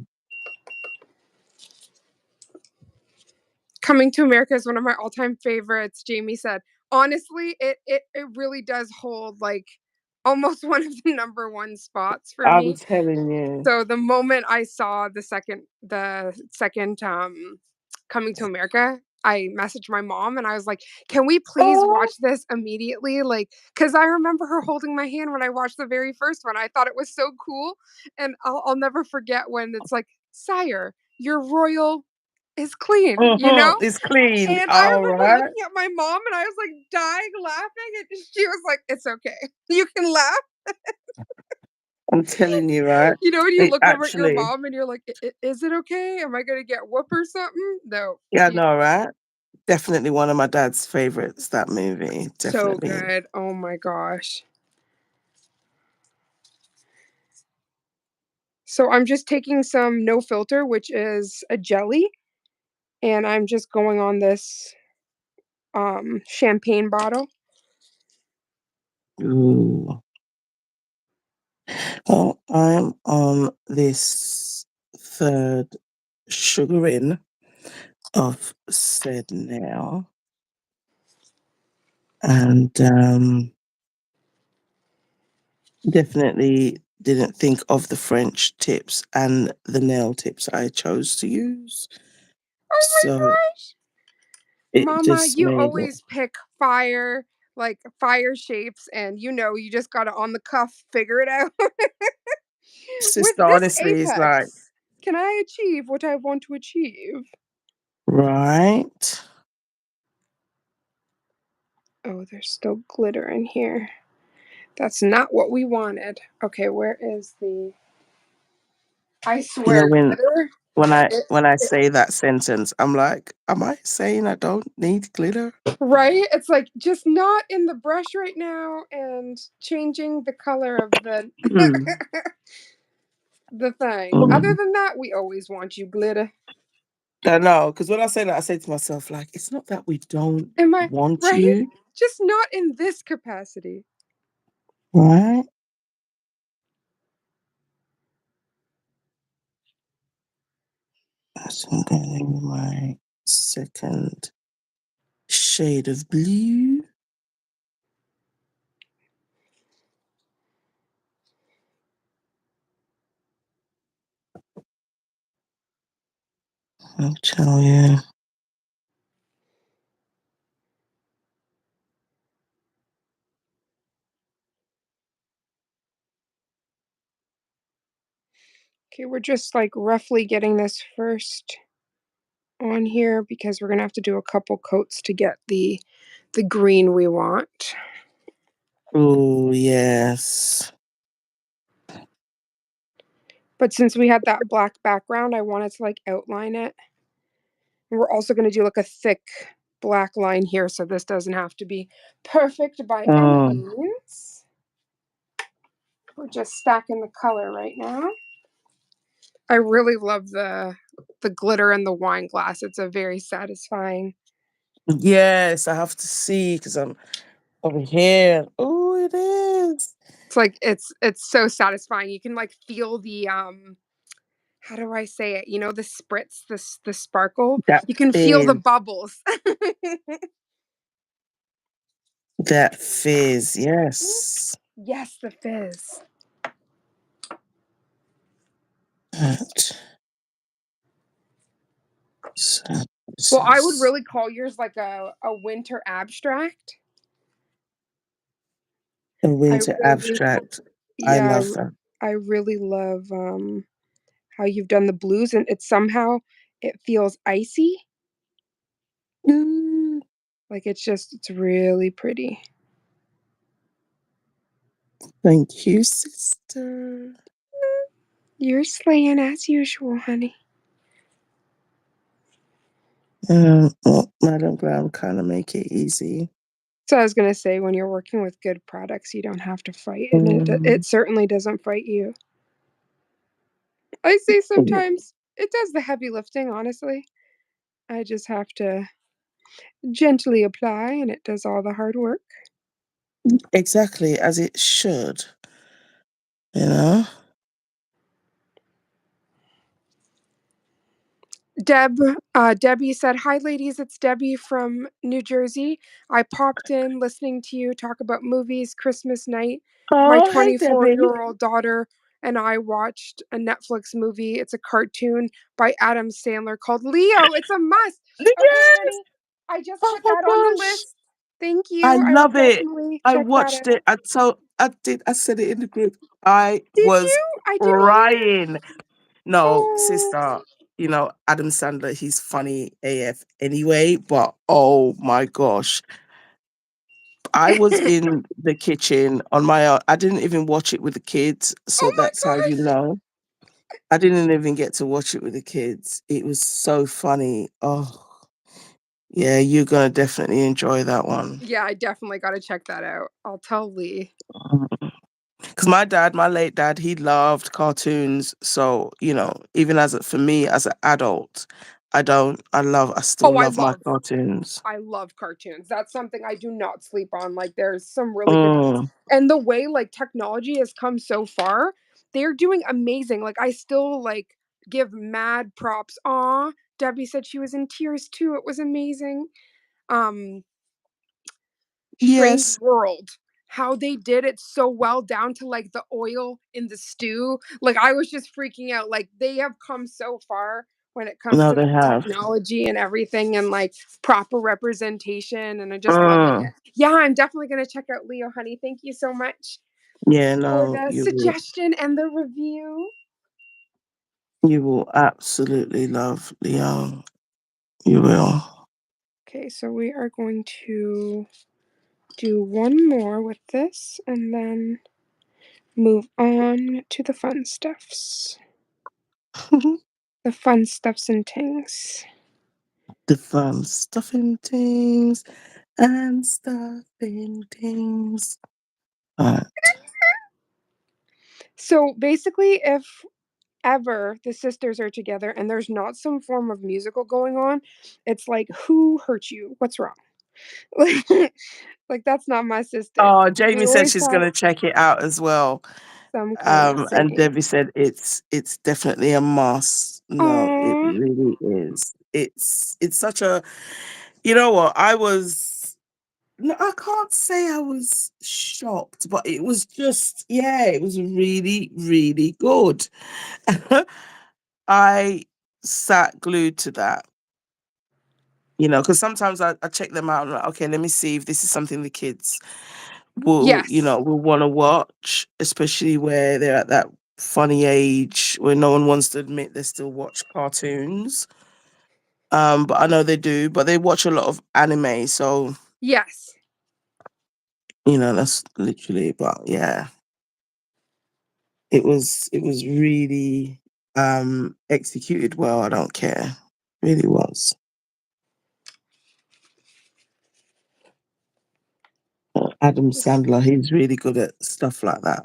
Coming to America is one of my all-time favorites, Jamie said. Honestly, it really does hold like almost one of the number one spots for
I'm
me.
telling you.
So the moment I saw the second Coming to America, I messaged my mom and I was like, "Can we please
Oh.
watch this immediately?" Like, because I remember her holding my hand when I watched the very first one. I thought it was so cool, and I'll never forget when it's like, "Sire, your royal is clean,"
It's clean.
And I
All
remember
right.
looking at my mom and I was like dying laughing, and she was like, "It's okay, you can laugh."
I'm telling you, right?
And you
It
look over at your
actually,
mom and you're like, Is it okay? Am I gonna get whoop or something?" No.
yeah, I
She
know, right? Definitely one of my dad's favorites, that movie.
so
Definitely.
good. Oh my gosh. So I'm just taking some no filter, which is a jelly, and I'm just going on this champagne bottle.
Ooh. Well, I'm on this third sugaring of said now, and definitely didn't think of the French tips and the nail tips I chose to use.
Oh my
So
gosh.
it
Mama,
just
you
made it.
always pick fire, like fire shapes, and you just gotta on the cuff figure it out. With
Sister,
this
honestly, it's like,
apex, can I achieve what I want to achieve?
right?
Oh, there's still glitter in here. That's not what we wanted. Okay, where is the I
You know,
swear
when
glitter?
when I
It,
when I
it,
say that sentence, I'm like, am I saying I don't need glitter?
right? It's like just not in the brush right now and changing the color of the
Mm,
the thing. Other
mm.
than that, we always want you glitter.
I know, because when I say that, I say to myself, like, it's not that we don't
Am I
want
right?
you.
Just not in this capacity.
Right? So I'm going to my second shade of blue. I'll tell you.
Okay, we're just like roughly getting this first on here because we're gonna have to do a couple coats to get the green we want.
Oh, yes.
But since we had that black background, I wanted to like outline it. And we're also gonna do like a thick black line here, so this doesn't have to be perfect by any
Oh,
means. We're just stacking the color right now. I really love the glitter in the wine glass. It's a very satisfying.
yes, I have to see because I'm over here. Oh, it is.
It's like it's so satisfying. You can like feel the how do I say it? You know, the spritz, the sparkle.
That
You can feel the
fizz.
bubbles.
That fizz, yes.
Yes, the fizz.
Right. So this
Well, I would
is
really call yours like a winter abstract.
a
I
winter
really
abstract. I
yeah,
love that.
I really love how you've done the blues and it somehow it feels icy.
Mm,
Like it's really pretty.
thank you, sister.
You're slaying as usual, honey.
Well, Madam Glam kind of make it easy.
So I was gonna say, when you're working with good products, you don't have to fight, and
Mm,
it certainly doesn't fight you. I say
yeah,
sometimes it does the heavy lifting. Honestly, I just have to gently apply, and it does all the hard work.
exactly as it should, you know?
Debbie said, "Hi, ladies. It's Debbie from New Jersey. I popped in listening to you talk about movies Christmas night. My
Oh, hey,
24-year
Debbie.
old daughter and I watched a Netflix movie. It's a cartoon by Adam Sandler called Leo. It's a must. Okay,
Yes!
honey. I just
Oh
put
my
that on the
gosh.
list. Thank
I
you. I will
love it.
definitely
I
check that
watched it.
out.
I said it in the group. I
Did
was
you? I didn't hear.
crying. No,
Oh.
sister, Adam Sandler, he's funny AF anyway, but oh my gosh. I was in the kitchen on my own. I didn't even watch it with the kids, so
Oh my
that's how you
gosh.
know. I didn't even get to watch it with the kids. It was so funny. Oh, yeah, you're gonna definitely enjoy that one.
Yeah, I definitely got to check that out. I'll tell Lee.
Because my dad, my late dad, he loved cartoons. So, even for me as an adult, I still
Oh,
love my cartoons.
I love cartoons. That's something I do not sleep on. Like there's some really good ones.
Mm,
And the way like technology has come so far, they're doing amazing. Like I still like give mad props. Aw, Debbie said she was in tears too. It was amazing. Um Strange
yes.
World. How they did it so well down to like the oil in the stew. Like I was just freaking out. Like they have come so far when it comes
No,
to
they
like
have.
technology and everything and like proper representation and I'm just loving
Mm,
it. Yeah, I'm definitely going to check out Leo Honey. Thank you so much
yeah,
for
no,
the suggestion and the review.
you will absolutely love Leon. You will.
Okay, so we are going to do one more with this and then move on to the fun stuffs. The fun stuffs and things.
The fun stuffing things and stuffing things. Right.
So basically, if ever the sisters are together and there's not some form of musical going on, it's like, who hurt you? What's wrong? Like that's not my sister.
Oh,
They
Jamie said
always
she's
have
gonna check it out as well.
some kind of
And
saying.
Debbie said it's definitely a must. No, it
Aw.
really is. It's such a, you know what? I was, no, I can't say I was shocked, but it was just, yeah, it was really, really good. I sat glued to that, because sometimes I check them out and I'm like, okay, let me see if this is something the kids
Yes.
will want to watch, especially where they're at that funny age where no one wants to admit they still watch cartoons. But I know they do, but they watch a lot of anime, so
Yes.
that's literally. But yeah, it was really executed well. I don't care, really was. Adam
Just
Sandler, he's really good at stuff like that.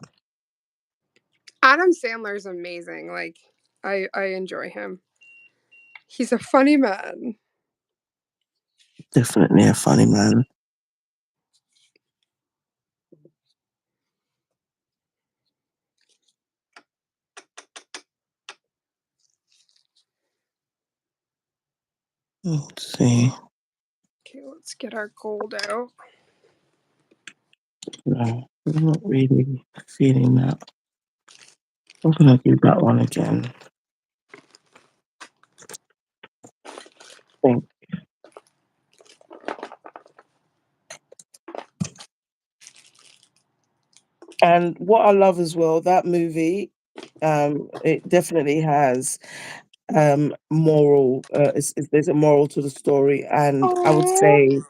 Adam Sandler's amazing. Like I enjoy him. He's a funny man.
Definitely a funny man. Let's see.
Okay, let's get our gold out.
No, I'm not really feeling that. I'm gonna do that one again. Think. And what I love as well, that movie, it definitely has moral. There's a moral to the story, and I would
Oh,
say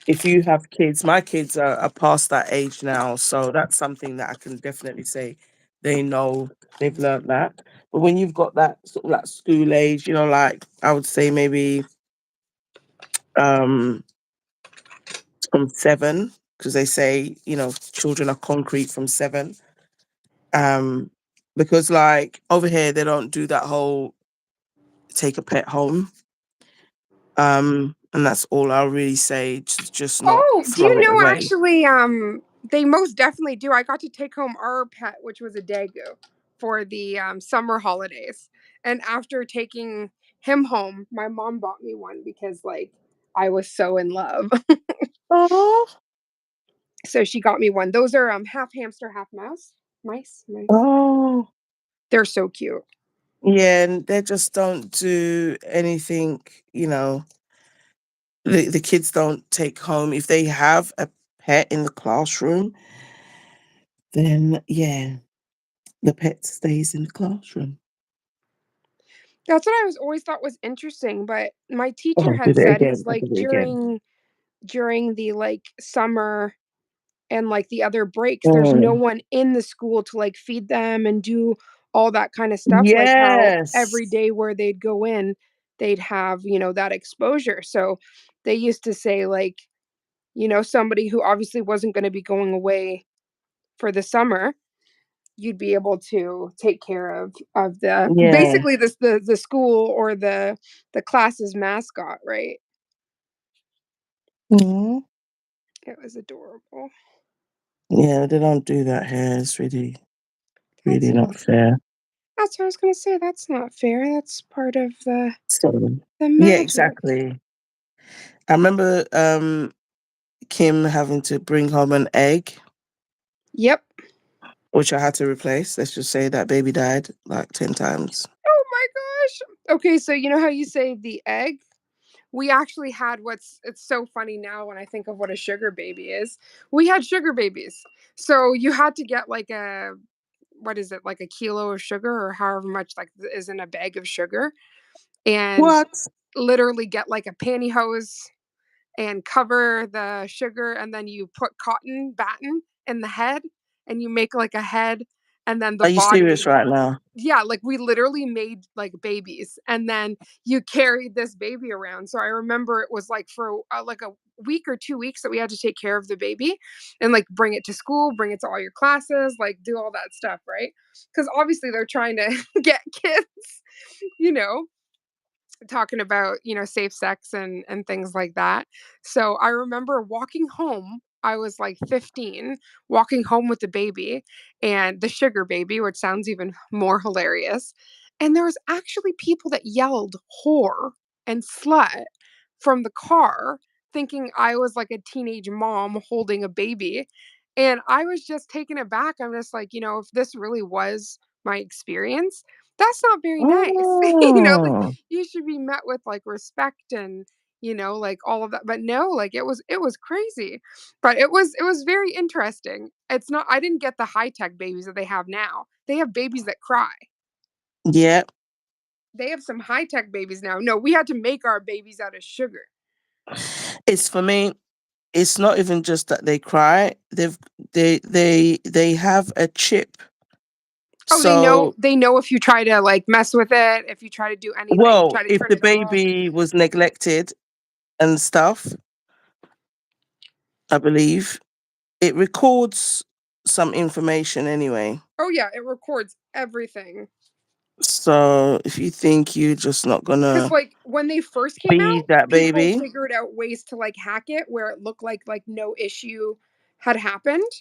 if you have kids, my kids are past that age now, so that's something that I can definitely say they know, they've learned that. But when you've got that sort of like school age, like I would say maybe um from 7, because they say children are concrete from 7. Um, because like over here they don't do that whole take a pet home. And that's all I'll really say. Just not
oh, do
throw
you
it
know
away.
actually they most definitely do. I got to take home our pet, which was a dagu, for the summer holidays. And after taking him home, my mom bought me one because like I was so in love.
Oh,
So she got me one. Those are half hamster, half mouse. Mice.
oh,
They're so cute.
yeah, and they just don't do anything. The kids don't take home if they have a pet in the classroom. Then yeah, the pet stays in the classroom.
That's what I was always thought was interesting, but my teacher
Oh, I
had
did it
said
again.
is
I
like
did it again.
during the like summer and like the other breaks, there's no
Mm.
one in the school to like feed them and do all that kind of stuff. Like how
Yes.
every day where they'd go in, they'd have, that exposure. So they used to say, like, somebody who obviously wasn't going to be going away for the summer, you'd be able to take care of the
Yeah.
basically the school or the class's mascot, right?
Mhm.
It was adorable.
Yeah, they don't do that here. It's really,
That's
really
not
not fair.
That's what I was gonna say, that's not fair, that's part of
So,
the
yeah,
magic.
exactly. I remember Kim having to bring home an egg,
Yep.
which I had to replace. Let's just say that baby died like 10 times.
Oh my gosh. Okay, so you know how you say the egg? We actually had what's it's so funny now when I think of what a sugar baby is. We had sugar babies. So you had to get like a what is it, like a kilo of sugar or however much like is in a bag of sugar, and
What?
literally get like a pantyhose and cover the sugar, and then you put cotton batten in the head and you make like a head, and then the
Are you serious
body.
right now?
Yeah, like we literally made like babies, and then you carried this baby around. So I remember it was like for like a week or 2 weeks that we had to take care of the baby and like bring it to school, bring it to all your classes, like do all that stuff, right? Because obviously they're trying to get kids, you know talking about, safe sex and things like that. So I remember walking home. I was like 15, walking home with the baby and the sugar baby, which sounds even more hilarious. And there was actually people that yelled whore and slut from the car, thinking I was like a teenage mom holding a baby. And I was just taken aback. I'm just like, if this really was my experience, that's not very nice. Like
Oh,
you should be met with like respect and like all of that. But no, like it was crazy. But it was very interesting. It's not I didn't get the high-tech babies that they have now. They have babies that cry.
yeah.
They have some high-tech babies now. No, we had to make our babies out of sugar.
It's for me. It's not even just that they cry. They have a chip.
Oh, they know
So,
they know if you try to like mess with it, if you try to do anything,
well,
try to
if
turn
the
it off.
baby was neglected and stuff, I believe it records some information anyway.
Oh yeah, it records everything.
So if you think you're just not
'Cause,
gonna
like, when they first came
feed
out,
that
people
baby,
figured out ways to, like, hack it where it looked like no issue had happened.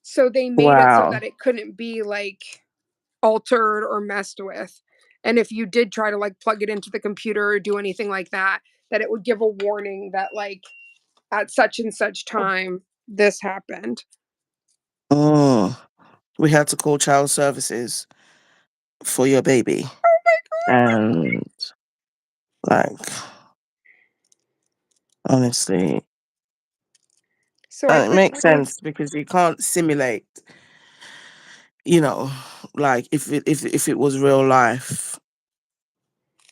So they made it so
wow.
that it couldn't be, like, altered or messed with. And if you did try to, like, plug it into the computer or do anything like that, that it would give a warning that, like, at such and such time, this happened.
Oh, we had to call child services for your baby. And like honestly,
So I
it
put
makes
my
sense because you can't simulate, you know, like if it was real life,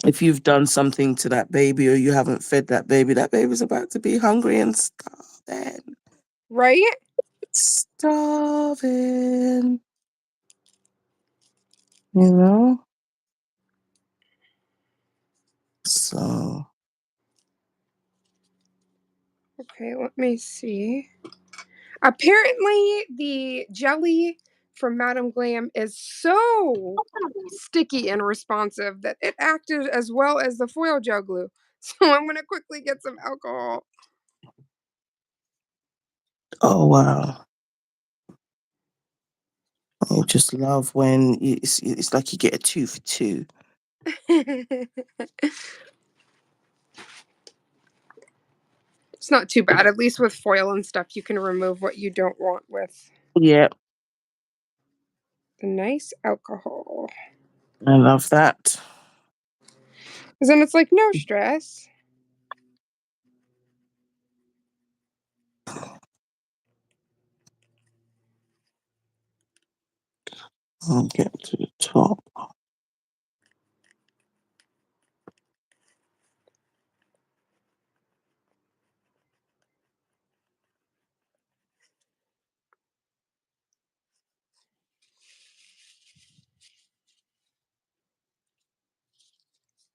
if you've done something to that baby or you haven't fed that baby's about to be hungry and starving.
right?
Starving, you know? So,
Okay, let me see. Apparently, the jelly from Madame Glam is so sticky and responsive that it acted as well as the foil gel glue. So I'm gonna quickly get some alcohol.
oh wow. I just love when it's like you get a two for two.
It's not too bad. At least with foil and stuff, you can remove what you don't want with
Yeah,
the nice alcohol.
I love that.
Because then it's like no stress.
I'll get to the top.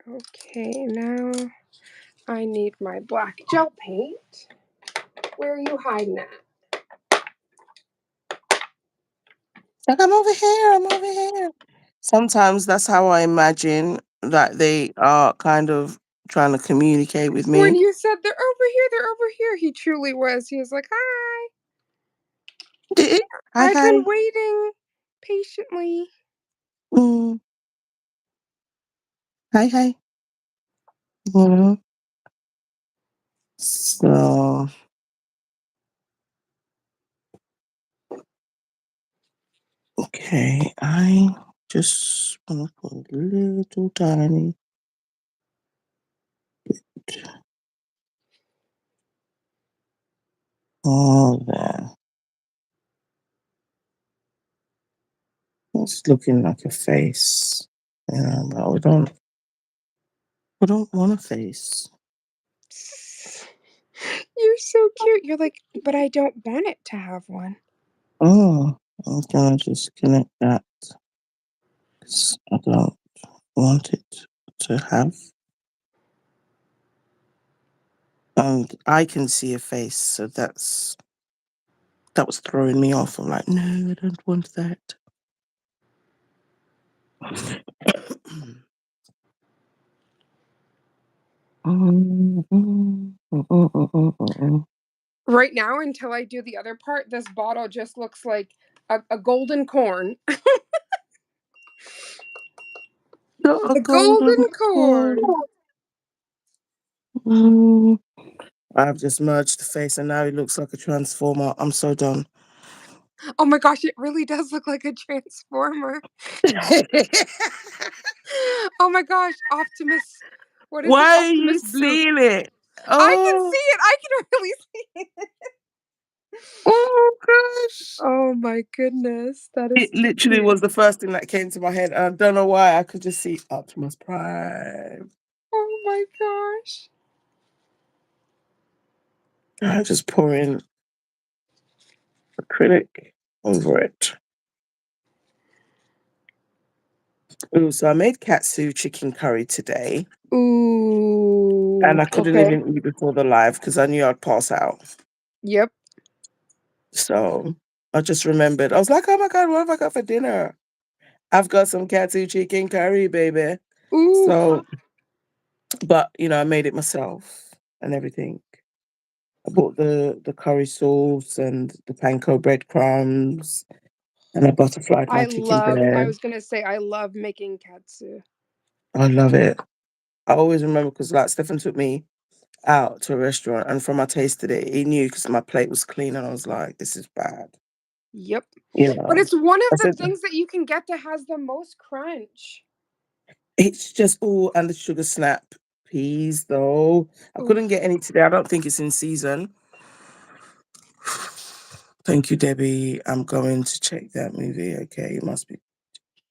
Okay, now I need my black gel paint. Where are you hiding at?
Like I'm over here, I'm over here. Sometimes that's how I imagine that they are kind of trying to communicate with
When
me.
you said they're over here, he truly was. He was like, "Hi,
Hi,
I've been
hi.
waiting patiently."
Mm, hi, hi. You know? So, okay, I just want to put a little tiny bit all there. It's looking like a face. Yeah, but we don't want a face.
You're so cute. You're like, but I don't want it to have one.
Oh, I'm gonna just connect that 'cause I don't want it to have. And I can see a face, so that was throwing me off. I'm like, no, I don't want that. Mm, mm, mm, mm, mm, mm, mm.
Right now, until I do the other part, this bottle just looks like a golden corn.
Got a
A
golden
golden
cord.
corn.
Mm. I've just merged the face and now it looks like a transformer. I'm so done.
Oh my gosh, it really does look like a transformer. Oh my gosh, Optimus. What is it?
Why are you
Optimus Blue.
seeing it?
I can
Oh,
see it. I can really see it.
oh gosh.
Oh my goodness, that is
It
too
literally
cute.
was the first thing that came to my head. And I don't know why. I could just see Optimus Prime.
Oh my gosh.
I'm just pouring acrylic over it. Ooh, so I made katsu chicken curry today. And
Ooh,
I couldn't
okay.
even eat before the live because I knew I'd pass out.
Yep.
So I just remembered. I was like, oh my God, what have I got for dinner? I've got some katsu chicken curry, baby.
Ooh,
So, but I made it myself and everything. I bought the curry sauce and the panko breadcrumbs, and I butterflied my chicken
I
there.
was gonna say I love making katsu.
I love it. I always remember because like Stefan took me out to a restaurant, and from I tasted it, he knew because my plate was clean, and I was like, "This is bad."
Yep.
You
But
know,
it's one
I
of the
said
things that you can get that has the most crunch.
it's just all and the sugar snap peas though. I couldn't
Oof.
get any today. I don't think it's in season. Thank you, Debbie. I'm going to check that movie. Okay, it must be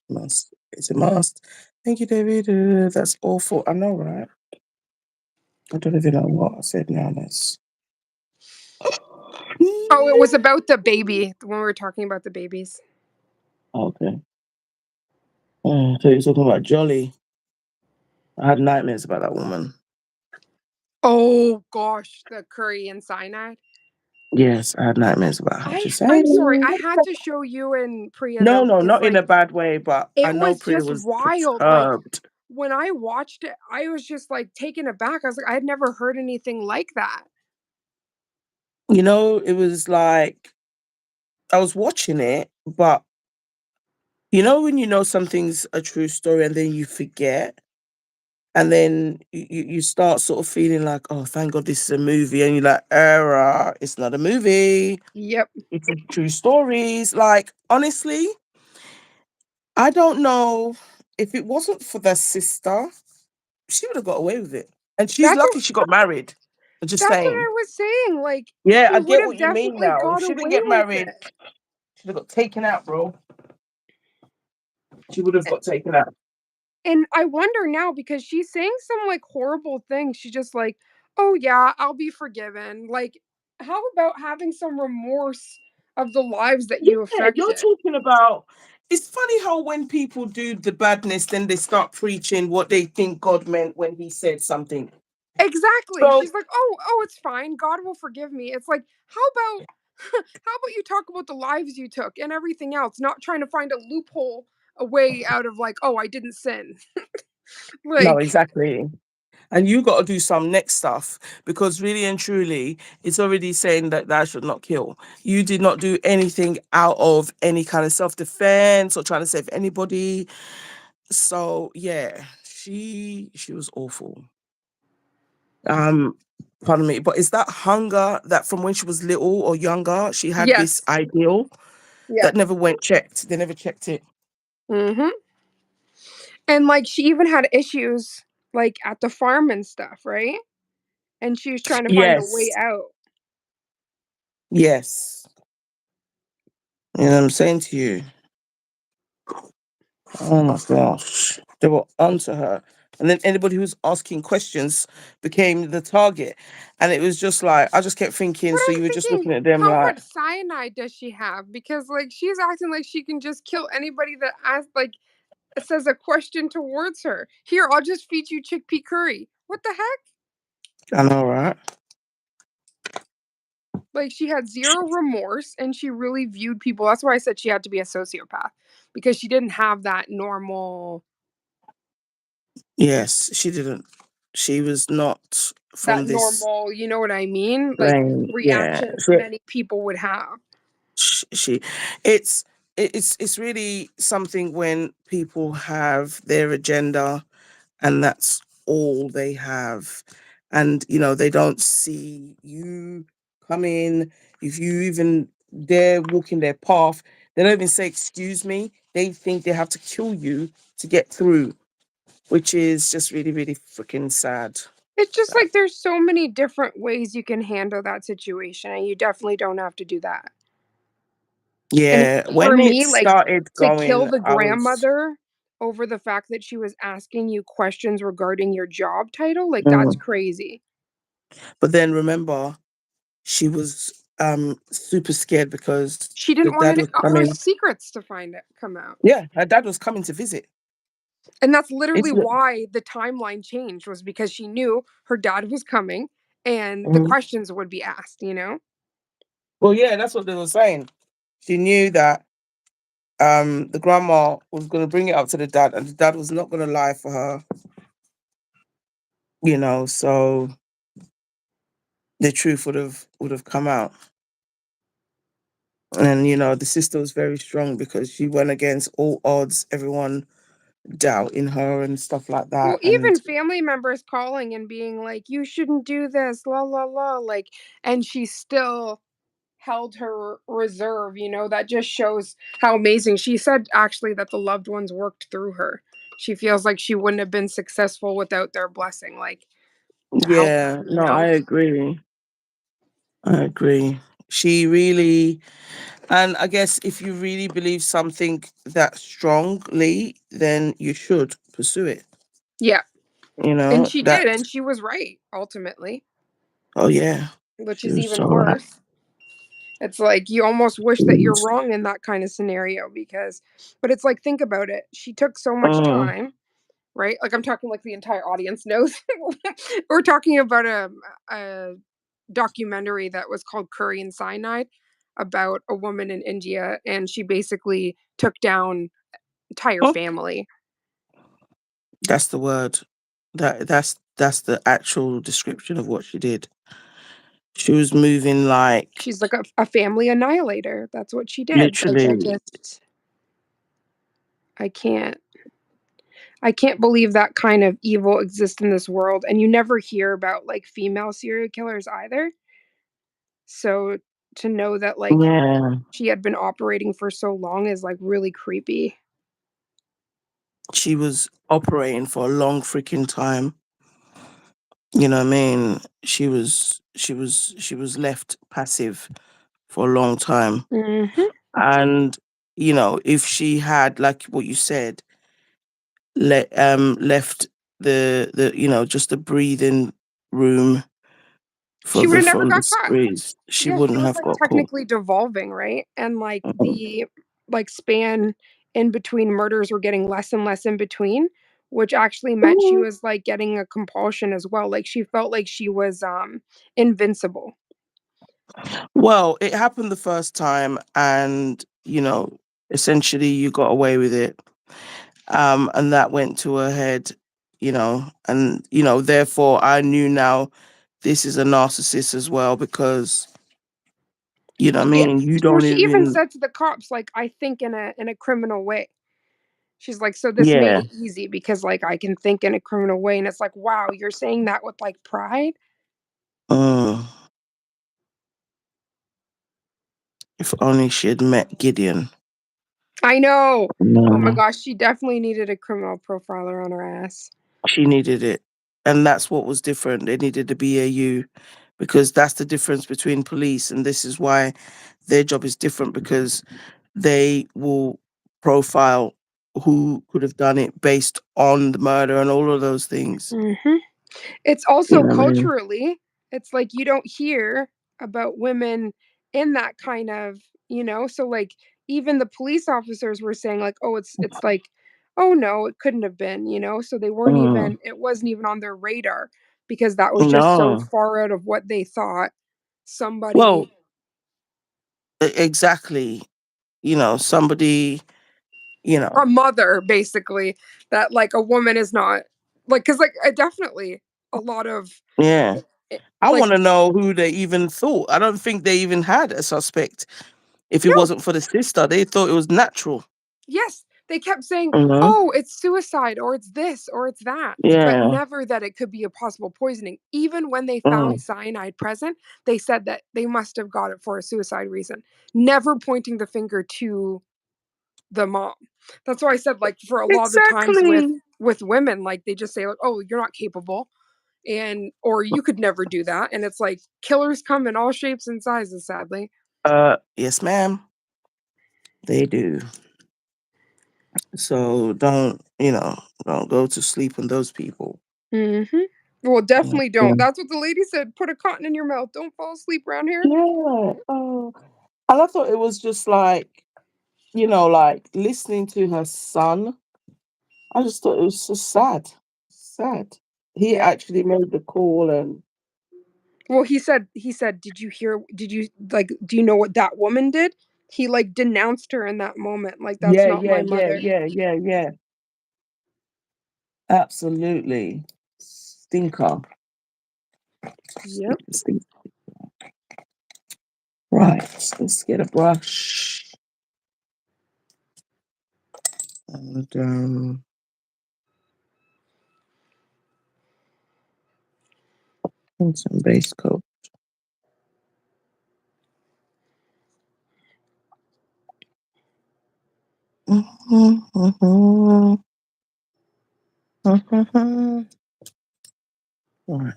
must. It's a must. Thank you, Debbie. That's awful. I know, right? I don't even know what I said now. That's
Oh, it was about the baby when we were talking about the babies.
okay. So you're talking about Jolly. I had nightmares about that woman.
Oh gosh, the curry and cyanide.
Yes, I had nightmares about her. Just
I'm sorry.
saying.
I had to show you and Priya
No,
though
no,
because
not in
like
a bad way, but I
it
know
was
Priya
just
was
wild. Like
perturbed.
when I watched it, I was just like taken aback. I was like, I had never heard anything like that.
It was like I was watching it, but when something's a true story and then you forget, and then you start sort of feeling like, oh, thank God this is a movie, and you're like, error, it's not a movie,
Yep.
it's a true stories. Like honestly, I don't know if it wasn't for the sister, she would have got away with it, and she's
That's
lucky
what
she got married. I'm just
that's what
saying.
I was saying. Like
Yeah,
she
I
would
get
have
what you mean
definitely
now. If
got
she didn't
away
get
with
married,
it.
she'd have got taken out, bro. She would have got taken out.
And I wonder now because she's saying some like horrible things. She's just like, "Oh yeah, I'll be forgiven." Like, how about having some remorse of the lives that you
Yeah, you're
affected?
talking about. It's funny how when people do the badness, then they start preaching what they think God meant when He said something.
Exactly.
So
She's like, "Oh, it's fine. God will forgive me." It's like, how about how about you talk about the lives you took and everything else, not trying to find a loophole, a way out of like, "Oh, I didn't sin."
no,
Like,
exactly. And you got to do some next stuff because really and truly, it's already saying that thou should not kill. You did not do anything out of any kind of self defense or trying to save anybody. So yeah, she was awful. Um, pardon me, but is that hunger that from when she was little or younger, she had this
yes.
ideal
Yeah.
that never went checked? They never checked it.
Mhm. And like she even had issues like at the farm and stuff, right? And she was trying to find a way
Yes,
out.
yes. You know what I'm saying to you? Oh my gosh. They were onto her. And then anybody who was asking questions became the target. And it was just like, I just kept thinking,
But
so you
I'm
were just
thinking,
looking at them
how
like,
much cyanide does she have? Because like she's acting like she can just kill anybody that asks like says a question towards her. Here, I'll just feed you chickpea curry. What the heck?
I know, right?
Like she had zero remorse and she really viewed people. That's why I said she had to be a sociopath because she didn't have that normal.
Yes, she didn't. She was not
that
from this
normal, you know what I mean? Like,
lane. Yeah.
reaction many people would have.
She it's it's really something when people have their agenda and that's all they have, and they don't see you come in. If you even dare walk in their path, they don't even say excuse me. They think they have to kill you to get through, which is just really really freaking sad.
It's just
Sad.
like there's so many different ways you can handle that situation, and you definitely don't have to do that. And
Yeah,
for
when it
me, like,
started
to kill
going,
the
I was
grandmother over the fact that she was asking you questions regarding your job title, like, that's
mm.
crazy.
But then remember, she was super scared because
She
the
didn't want
dad
any
was
her
coming.
secrets to find it come out.
Yeah, her dad was coming to visit.
And that's literally
It's
why the timeline changed, was because she knew her dad was coming and the
Mhm.
questions would be asked, you know?
Well, yeah, that's what they were saying. She knew that the grandma was going to bring it up to the dad, and the dad was not going to lie for her. So the truth would have come out. And the sister was very strong because she went against all odds, everyone doubting her and stuff like
Well,
that. And
even family members calling and being like, "You shouldn't do this, la la la," like, and she still held her reserve, you know, that just shows how amazing. She said actually that the loved ones worked through her. She feels like she wouldn't have been successful without their blessing, like, to help her,
yeah,
you
no, I
know?
agree. I agree. She really, and I guess if you really believe something that strongly, then you should pursue it.
Yeah,
You
and
know,
she
that,
did, and she was right ultimately,
oh yeah,
which
she
is
was so
even
right.
worse. It's like you almost wish that you're
Please.
wrong in that kind of scenario, because but it's like, think about it. She took so much
Mm.
time, right? Like, I'm talking like the entire audience knows. We're talking about a documentary that was called Curry and Cyanide, about a woman in India, and she basically took down entire
Oh,
family.
that's the word. That's the actual description of what she did. She was moving like
She's like a family annihilator. That's what she did. Like,
literally.
I can't I can't believe that kind of evil exists in this world, and you never hear about, like, female serial killers either. So, to know that, like,
Yeah,
she had been operating for so long is, like, really creepy.
she was operating for a long freaking time. You know what I mean? She was left passive for a long time.
Mhm.
And if she had, like what you said, left the just the breathing room
She
for
would've never
from the
got caught.
sprees, she
Yeah, she
wouldn't
was,
have
like,
got caught.
technically devolving, right? And, like,
Mhm.
span in between murders were getting less and less in between, which actually meant she
Mhm.
was, like, getting a compulsion as well. Like, she felt like she was, invincible.
Well, it happened the first time, and essentially you got away with it. And that went to her head, and therefore I knew now this is a narcissist as well, because what I
Yeah.
mean, you
Well,
don't
she even
even.
said to the cops, like, "I think in a criminal way." She's like, "So this made
Yeah.
it easy because, like, I can think in a criminal way," and it's like, "Wow, you're saying that with, like, pride?"
Mm, if only she had met Gideon.
I know. Oh my
No,
gosh, she definitely needed a criminal profiler on her ass.
she needed it, and that's what was different. They needed the BAU, because that's the difference between police, and this is why their job is different, because they will profile who could have done it based on the murder and all of those things.
Mhm. It's
You
also
know what I mean?
culturally, it's like you don't hear about women in that kind of, so, like, even the police officers were saying, like, "Oh, it's like, oh, no, it couldn't have been," so they weren't
Mm,
even it wasn't even on their radar, because that was just so
no.
far out of what they thought
Well,
somebody,
exactly. Somebody, you know.
a mother, basically, that, like, a woman is not, like, 'cause, like, definitely. a lot of
Yeah.
eh,
I
like
wanna know who they even thought. I don't think they even had a suspect. If it
no,
wasn't for the sister, they thought it was natural.
yes, they kept saying,
Mhm.
"Oh, it's suicide or it's this or it's that," but
Yeah.
never that it could be a possible poisoning. Even when they found
Mm.
cyanide present, they said that they must have got it for a suicide reason, never pointing the finger to the mom. That's why I said, like, for a lot of the times
Exactly.
with women, like, they just say, like, "Oh, you're not capable," and or "You could never do that," and it's like, killers come in all shapes and sizes, sadly.
Yes, ma'am. They do. So don't go to sleep on those people.
Mhm. Well, definitely don't.
Mhm.
That's what the lady said, "Put a cotton in your mouth, don't fall asleep around here."
Yeah. Oh. And I thought it was just like, like listening to her son. I just thought it was so sad. Sad. He
Yeah.
actually made the call and
Well, he said, did you like, do you know what that woman did?" He, like, denounced her in that moment, like, "That's
yeah,
not
yeah,
my
yeah,
mother."
yeah, yeah, yeah. Absolutely. Stinker.
Yep.
Stinker, stinker. Right. Let's get a brush and and some base coat. Mhm, mhm, mhm. Right.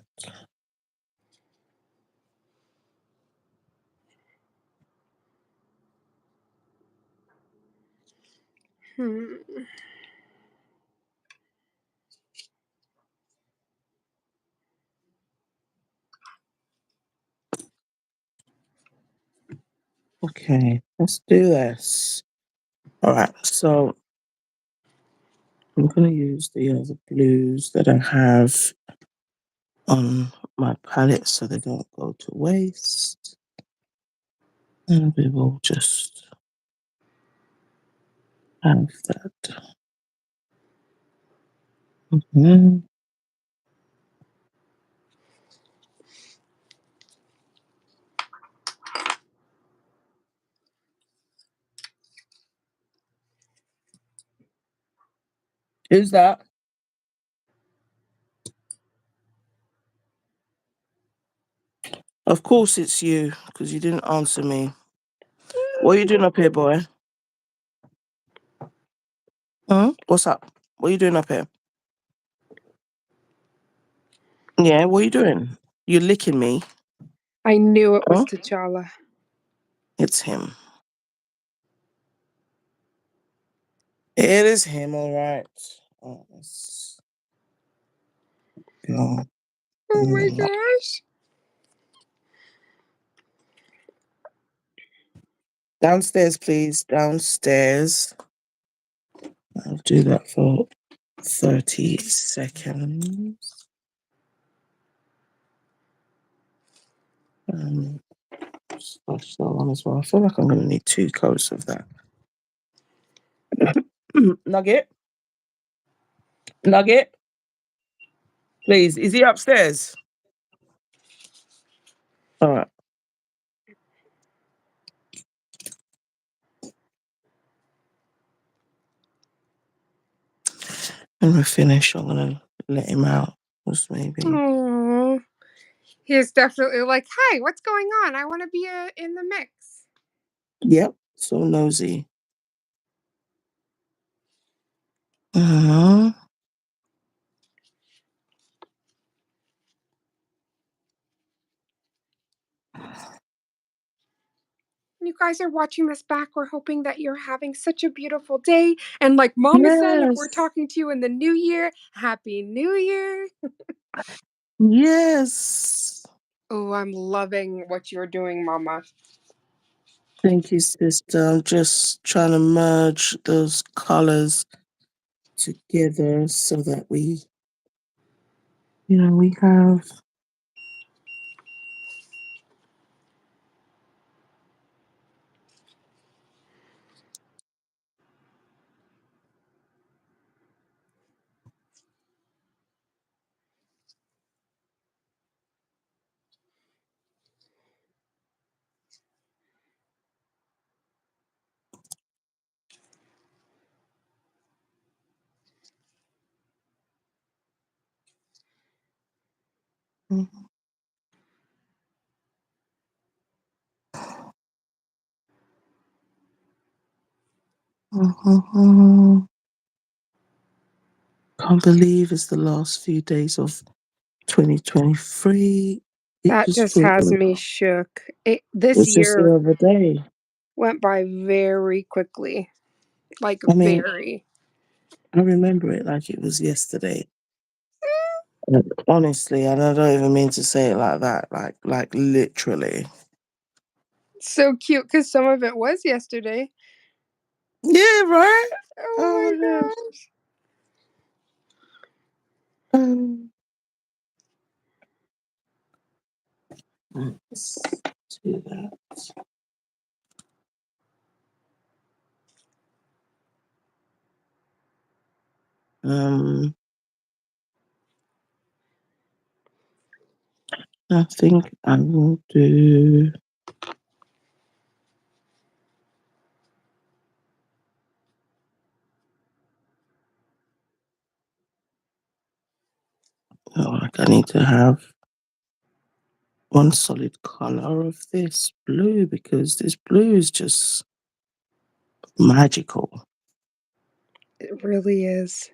Hmm.
Okay, let's do this. All right, so I'm gonna use the other blues that I have on my palette so they don't go to waste. And we will just have that. Mhm. Is that? Of course it's you, because you didn't answer me. What are you doing up here, boy? Huh? What's up? What are you doing up here? Yeah, what are you doing? You're licking me.
I knew it was
Huh?
T'Challa.
It's him. It is him, all right. Oh, let's go.
Oh my gosh.
Downstairs, please. Downstairs. I'll do that for 30 seconds. Um, splash that one as well. I feel like I'm going to need 2 coats of that. Nugget, Nugget, please. Is he upstairs? All right. When we're finished, I'm going to let him out. Just maybe.
Oh, he's definitely like, "Hi, what's going on? I want to be in the mix."
Yep. So nosy. Uh-huh.
You guys are watching this back. We're hoping that you're having such a beautiful day. And like Mama said, if we're
Yes.
talking to you in the new year, Happy New Year.
Yes.
Oh, I'm loving what you're doing, Mama.
Thank you, sister. I'm just trying to merge those colors together so that we have. Mhm. Mhm. Can't believe it's the last few days of 2023. It
That
just
just
feels
has
like
me shook. This
it's just the
year
other day.
went by very quickly, like,
I mean,
very.
I remember it like it was yesterday. Honestly, and I don't even mean to say it like that, like literally.
So cute because some of it was yesterday.
Yeah, right?
Oh
Oh
my
my gosh.
gosh.
Um, let's do that. Um, I think I will do. Oh, like I need to have one solid color of this blue because this blue is just magical.
It really is.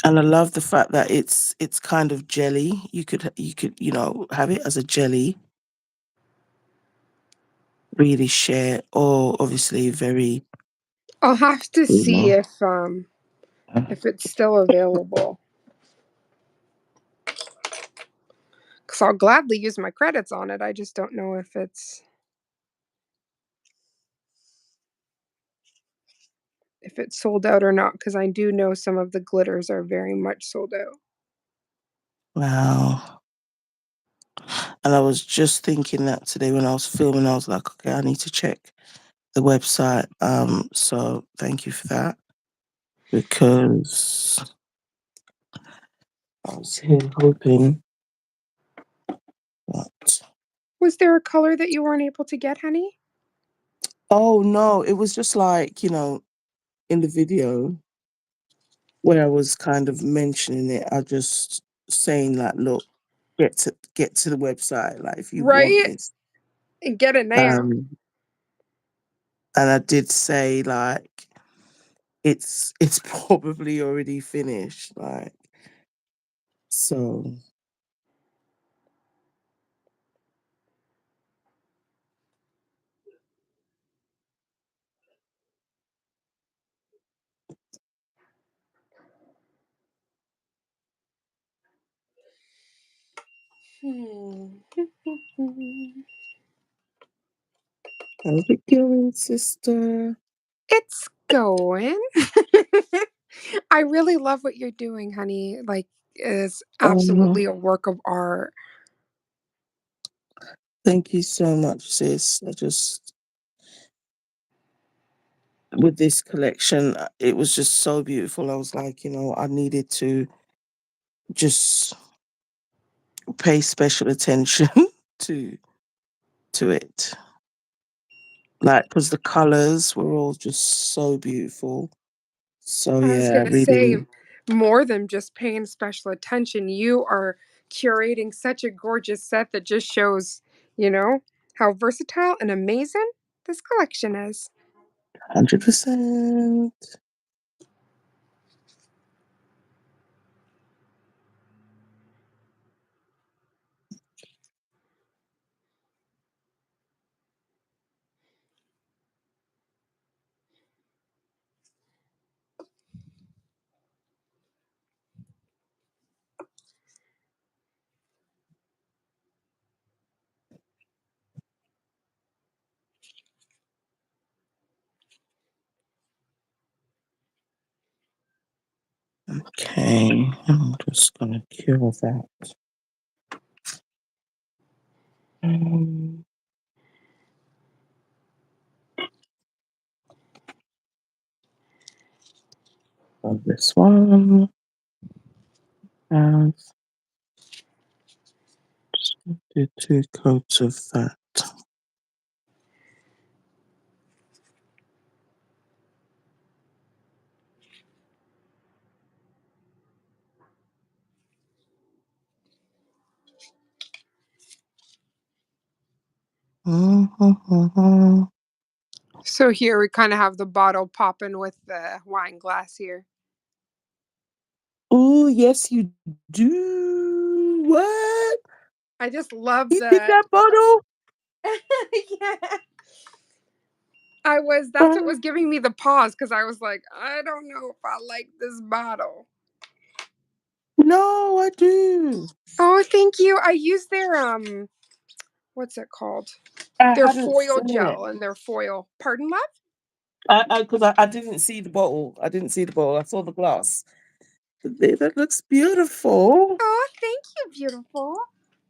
And I love the fact that it's kind of jelly. You could have it as a jelly, really share, or obviously very
I'll have to
you
see
know.
if it's still available. Because I'll gladly use my credits on it. I just don't know if it's sold out or not. Because I do know some of the glitters are very much sold out.
Wow. And I was just thinking that today when I was filming, I was like, okay, I need to check the website. So thank you for that because I was here hoping that.
Was there a color that you weren't able to get, honey?
Oh no, it was just like, in the video where I was kind of mentioning it, I just saying like, look, get to the website, like if you want
Right?
this.
And get it now.
Um, and I did say like it's probably already finished, like so.
Hmm.
How's it going, sister?
It's going. I really love what you're doing, honey. Like, it's
Um,
absolutely a work of art.
Thank you so much, sis. I just with this collection, it was just so beautiful. I was like, I needed to just pay special attention to to it. Like, because the colors were all just so beautiful. So
I was
yeah,
gonna say,
really
more than just paying special attention, you are curating such a gorgeous set that just shows, you know, how versatile and amazing this collection is.
100%. Okay, I'm just gonna cure that. Um, of this one, and just do two coats of that. Mhm.
So here we kinda have the bottle popping with the wine glass here.
Oh, yes, you do. What?
I just love
You did
the
that bottle?
yeah. That's what was
Oh,
giving me the pause because I was like, "I don't know if I like this bottle."
no, I do.
Oh, thank you. I use their, what's it called?
I
Their
hadn't
foil
seen it.
gel and their foil pardon, love?
I didn't see the bottle. I didn't see the bottle. I saw the glass. That looks beautiful.
Oh, thank you, beautiful.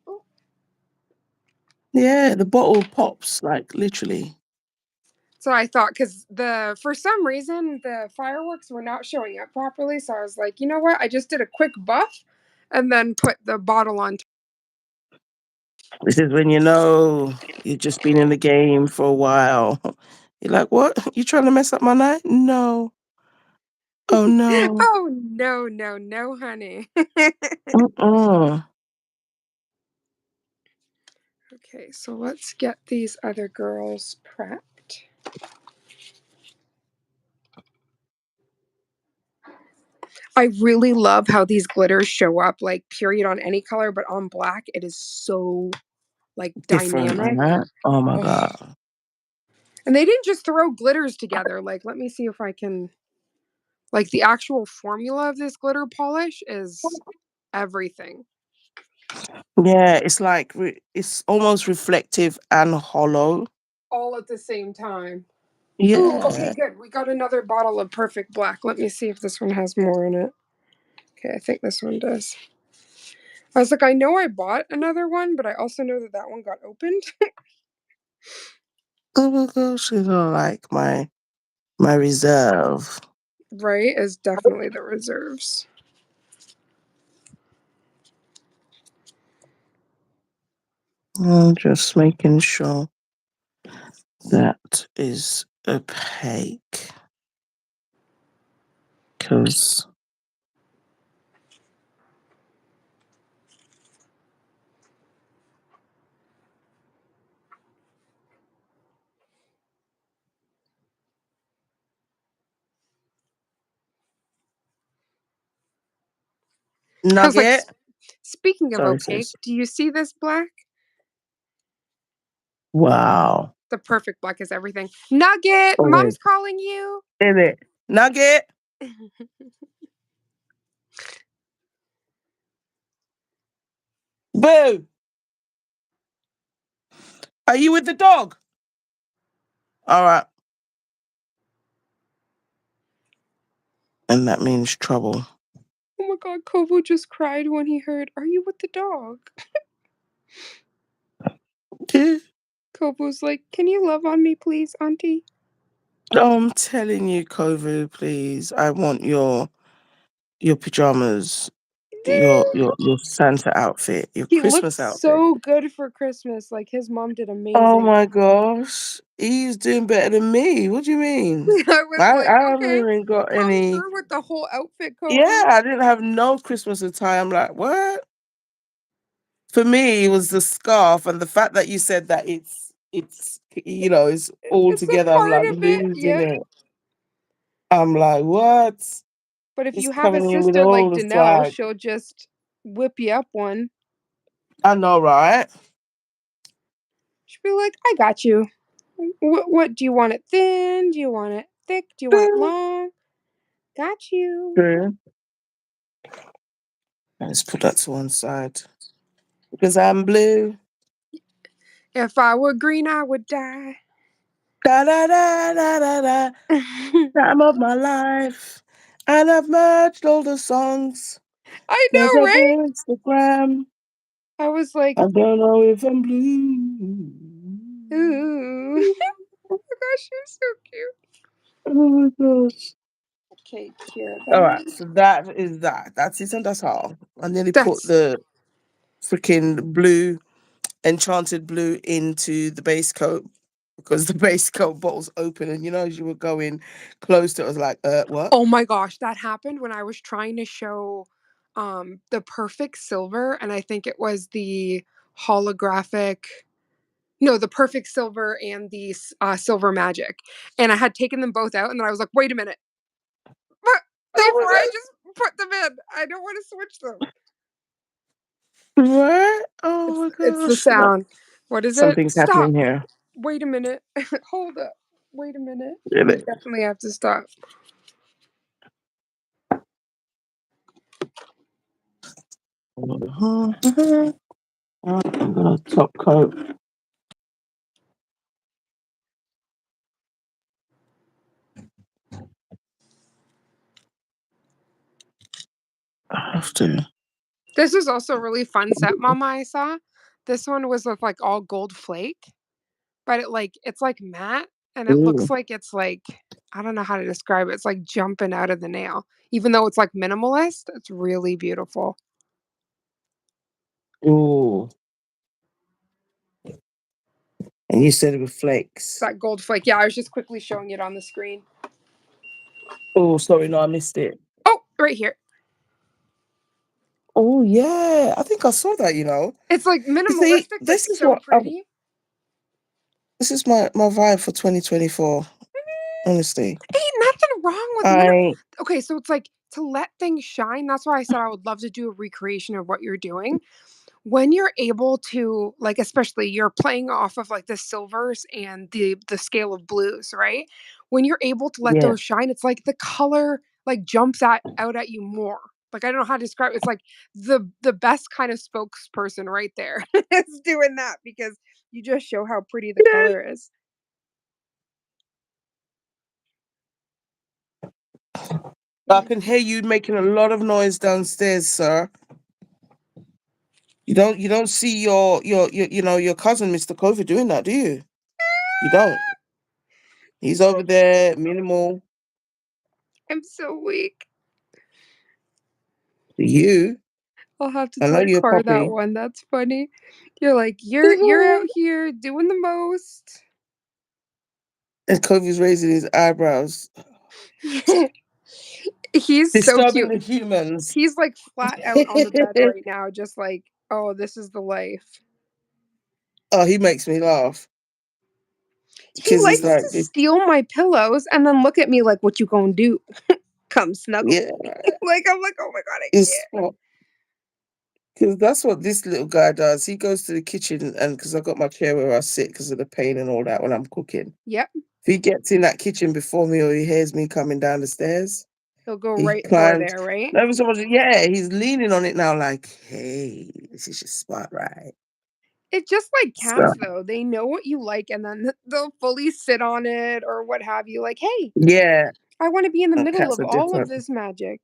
Oh,
Yeah, the bottle pops like literally.
so I thought because the for some reason, the fireworks were not showing up properly, so I was like, "You know what? I just did a quick buff and then put the bottle on."
This is when you know you've just been in the game for a while. You're like, what? You trying to mess up my night? No. Oh no.
Oh, no, no, no, honey.
Mm-mm.
Okay, so let's get these other girls prepped. I really love how these glitters show up, like, period on any color, but on black, it is so, like,
Different,
dynamic.
right? Oh my
Oh,
god.
and they didn't just throw glitters together, like, let me see if I can like, the actual formula of this glitter polish is everything,
Yeah, it's like it's almost reflective and hollow.
all at the same time. Ooh, okay,
Yeah.
good, we got another bottle of Perfect Black. Let me see if this one has more in it. Okay, I think this one does. I was like, I know I bought another one, but I also know that that one got opened.
Oh my gosh, you know, like my reserve.
Right, is definitely the reserves.
I'm just making sure that is opaque because
I was like,
nugget.
Speaking of
Sorry,
opaque,
sis.
do you see this black?
Wow.
The Perfect Black is everything. Nugget,
Oh wait,
mom's calling you.
in it. Nugget. Boo. Are you with the dog? All right. And that means trouble.
Oh my god, Kobo just cried when he heard, "Are you with the dog?" Kobo's like, "Can you love on me, please, auntie?"
I'm telling you, Kovu, please. I want your pajamas, your Santa outfit, your
He looked
Christmas outfit.
so good for Christmas. Like his mom did
Oh
amazing.
my gosh. He's doing better than me. What do you mean?
I was like,
I haven't
okay,
even got
come
any.
through with the whole outfit,
Yeah,
Kobu.
I didn't have no Christmas attire. I'm like, what? For me, it was the scarf and the fact that you said that it's all
It's a
together. I'm
part
like
of it.
losing
Yep.
it. I'm like, what?
But if
It's
you have a
coming in with
sister
all
like
the
Danelle,
swag.
she'll just whip you up one.
I know, right?
She'll be like, I got you. What do you want it thin? Do you want it thick? Do you want it
True.
long? Got you.
True. Let's put that to one side because I'm blue.
If I were green, I would die.
Da da da da da da.
I
Time of my life. And I've merged all the songs. There's
know,
a
right?
Instagram.
I was like,
I don't know if I'm blue.
ooh. Oh my gosh, you're so cute.
Oh my gosh.
Okay, here
All right,
then.
so that is that. That's it, and that's all. I nearly put
That's
the freaking blue, enchanted blue into the base coat because the base coat bottle's open, and as you were going close to it, I was like, what?
oh my gosh, that happened when I was trying to show the perfect silver, and I think it was the holographic No, the Perfect Silver and the Silver Magic, and I had taken them both out, and then I was like, "Wait a minute, but
Oh my
before I
god.
just put them in, I don't want to switch them."
What? Oh my
It's the
gosh. No,
sound. What is it?
something's
Stop.
happening here.
Wait a minute. Hold up. Wait a minute. We
Really.
definitely have to stop.
I'm gonna top coat. I have to.
This is also a really fun set, Mama. I saw. This one was with like all gold flake, but it's like matte, and it looks
Ooh,
like it's like I don't know how to describe it. It's like jumping out of the nail, even though it's like minimalist. It's really beautiful.
ooh. And you said it with flakes.
That gold flake. Yeah, I was just quickly showing it on the screen.
Oh, sorry, no, I missed it.
Oh, right here.
Oh yeah, I think I saw that.
It's like
You see,
minimalistic, but
this is
so pretty.
this is my vibe for 2024. Honestly,
Ain't nothing wrong with
I
okay, so it's like to let things shine. That's why I said I would love to do a recreation of what you're doing. When you're able to like especially you're playing off of like the silvers and the scale of blues, right? When you're able to let
yeah.
those shine, it's like the color like jumps out at you more. Like I don't know how to describe it. It's like the best kind of spokesperson right there is doing that because you just show how pretty the
Yeah.
color is.
I can hear you making a lot of noise downstairs, sir. You don't see your cousin, Mr. Kofi, doing that, do you? You don't. He's over there, minimal.
I'm so weak.
To you,
I'll have to
I know
tell
you're a
Car that
puppy.
one. That's funny. You're like, you're out here doing the most.
And Kofi's raising his eyebrows,
He's so
disturbing
cute.
the humans.
He's like flat out on the bed right now, just like, oh, this is the life.
Oh, he makes me laugh
He
because he's
likes to
like,
steal my pillows and then look at me like, what you gonna do? Come snuggle.
yeah,
Like I'm like, oh my god, I
it's
can't.
because that's what this little guy does. He goes to the kitchen, and because I got my chair where I sit because of the pain and all that when I'm cooking.
Yep,
If he gets in that kitchen before me or he hears me coming down the stairs,
he'll go
he
right for
climbs.
there, right?
Never so much. Yeah, he's leaning on it now, like, hey, this is your spot, right?
It's just like
So
cats, though. They know what you like, and then they'll fully sit on it or what have you. Like, hey,
yeah,
I want to be in the middle
cats
of
are
all of
different.
this magic.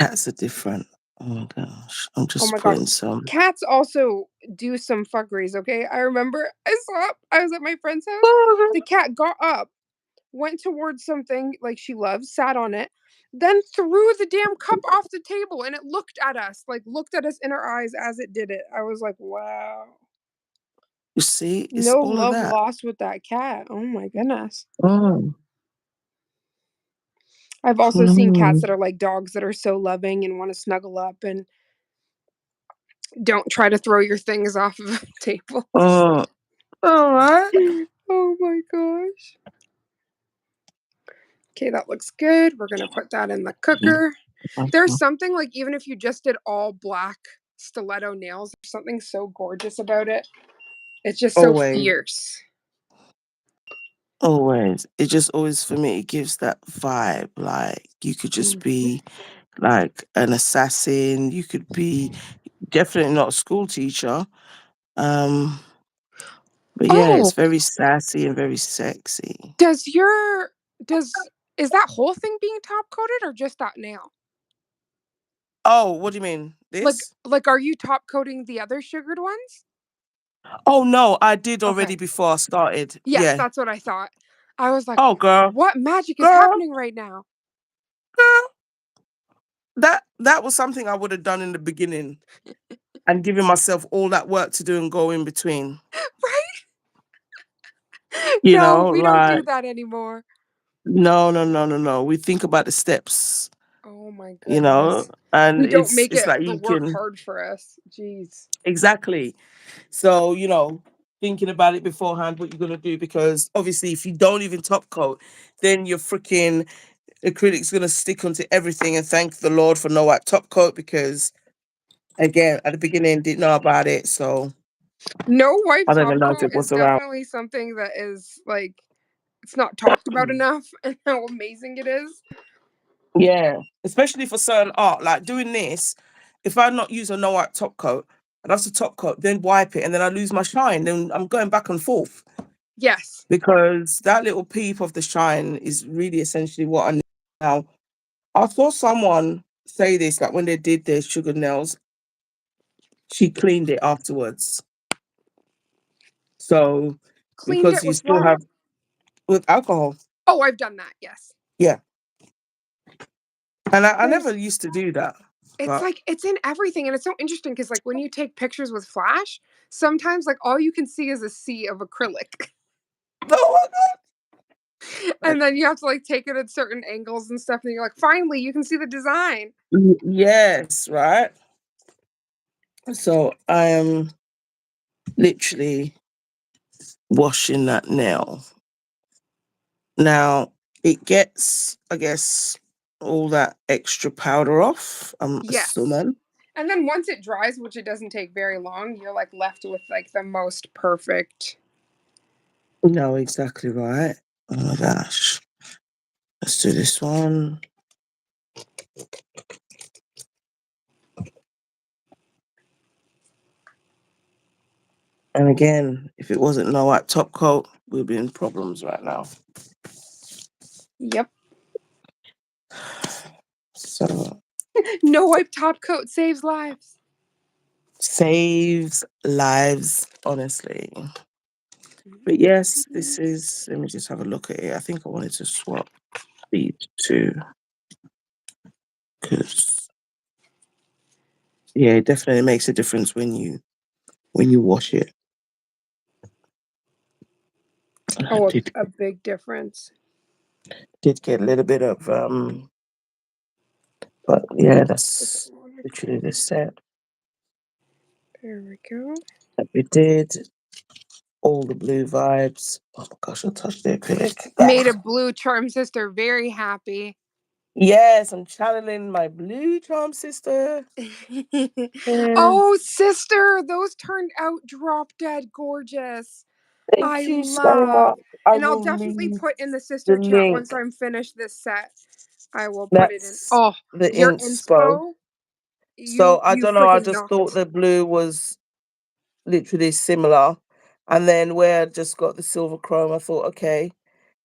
Cats are different. Oh my gosh, I'm
Oh
just
my god.
putting some.
Cats also do some fuckeries, okay? I remember I was at my friend's house.
Oh,
The cat got up, went towards something like she loves, sat on it, then threw the damn cup off the table and it looked at us in our eyes as it did it. I was like, wow.
you see, it's
No
all of
love
that.
lost with that cat. Oh my goodness.
Oh,
I've also seen cats
no.
that are like dogs that are so loving and want to snuggle up and don't try to throw your things off of tables.
Oh, all right.
Oh my gosh. Okay, that looks good. We're gonna put that in the cooker. There's something like even if you just did all black stiletto nails, there's something so gorgeous about it. It's just so
Always,
fierce.
always. It just always for me. It gives that vibe. Like you could just
Mhm.
be like an assassin. You could be definitely not a school teacher. Um, but yeah, it's
Oh,
very sassy and very sexy.
does your does is that whole thing being top coated or just that nail?
Oh, what do you mean? This?
Like are you top coating the other sugared ones?
Oh no, I did already
Okay.
before I started.
Yes,
Yeah.
that's what I thought. I was like,
Oh girl,
what magic is
girl,
happening right now?
girl. That was something I would have done in the beginning and giving myself all that work to do and go in between.
Right?
You
No,
know,
we don't
like
do that anymore.
no, no, no, no, no. We think about the steps,
Oh my goodness.
and
We don't
it's
make
it's
it
like
the
you
work
can
hard for us. Jeez.
exactly. So, thinking about it beforehand what you're gonna do, because obviously if you don't even top coat, then your freaking acrylic's gonna stick onto everything. And thank the Lord for no white top coat, because again at the beginning didn't know about it, so
No wipe
I don't
top
even know if
coat
it
is
was around.
definitely something that is like it's not talked about enough and how amazing it is.
Yeah, especially for certain art, like doing this. If I not use a no wipe top coat, I'd have to top coat, then wipe it, and then I lose my shine. Then I'm going back and forth,
Yes.
because that little peep of the shine is really essentially what I need now. I saw someone say this, like when they did their sugar nails, she cleaned it afterwards. So
Cleaned
because
it
you
with
still
what?
have with alcohol,
Oh, I've done that. Yes.
yeah. And I never
There's
used to do that,
it's
but
like it's in everything and it's so interesting cuz like when you take pictures with flash, sometimes like all you can see is a sea of acrylic.
oh my
And then you have to like take it at certain angles and stuff and you're like, "Finally, you can see the design."
yes, right. So I am literally washing that nail. Now it gets, I guess, all that extra powder off, I'm
Yes.
assuming.
And then once it dries, which it doesn't take very long, you're like left with like the most perfect.
No, exactly right. Oh my gosh. Let's do this one. And again, if it wasn't no white top coat, we'd be in problems right now.
Yep.
So
No wipe top coat saves lives.
saves lives, honestly. But yes, this is, let me just have a look at it. I think I wanted to swap these two, because yeah, it definitely makes a difference when you wash it. I
Oh,
did
a big difference.
did get a little bit of but yeah,
Put
that's
them on
literally the
acrylic.
set
There we go.
that we did. All the blue vibes. Oh my gosh, I touched the acrylic.
Made a
Ah.
blue charm sister very happy.
Yes, I'm channeling my blue charm sister. Yeah.
Oh, sister, those turned out drop dead gorgeous.
Thank
I
you so
love.
much. I
And I'll
will
definitely
leave
put in the
the
sister chat once
link.
I'm finished this set. I will put it in.
That's
Oh,
the
your
inspo.
inspo,
So I
you
don't know. I
freaking
just thought
knocked.
the blue was literally similar. And then where I just got the silver chrome, I thought, okay,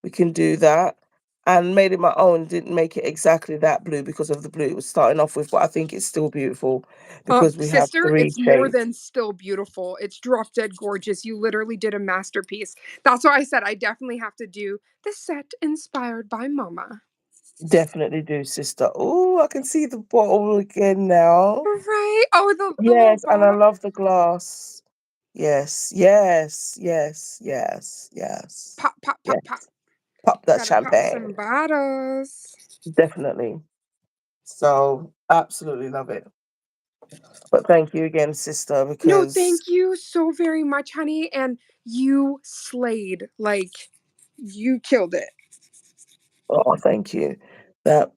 we can do that. And made it my own, didn't make it exactly that blue because of the blue it was starting off with, but I think it's still beautiful because we have
Sister,
three
it's more
shades.
than still beautiful. It's drop dead gorgeous. You literally did a masterpiece. That's why I said I definitely have to do the set inspired by Mama.
Definitely do, sister. Oh, I can see the bottle again now.
Right? Oh, the little
Yes, and I
bottle.
love the glass. Yes, yes, yes, yes, yes,
Pop, pop, pop,
yes.
pop.
Pop that
Gotta pop
champagne.
some bottles.
Definitely. So absolutely love it. But thank you again, sister,
No,
because
thank you so very much, honey. And you slayed. Like, you killed it.
oh, thank you. That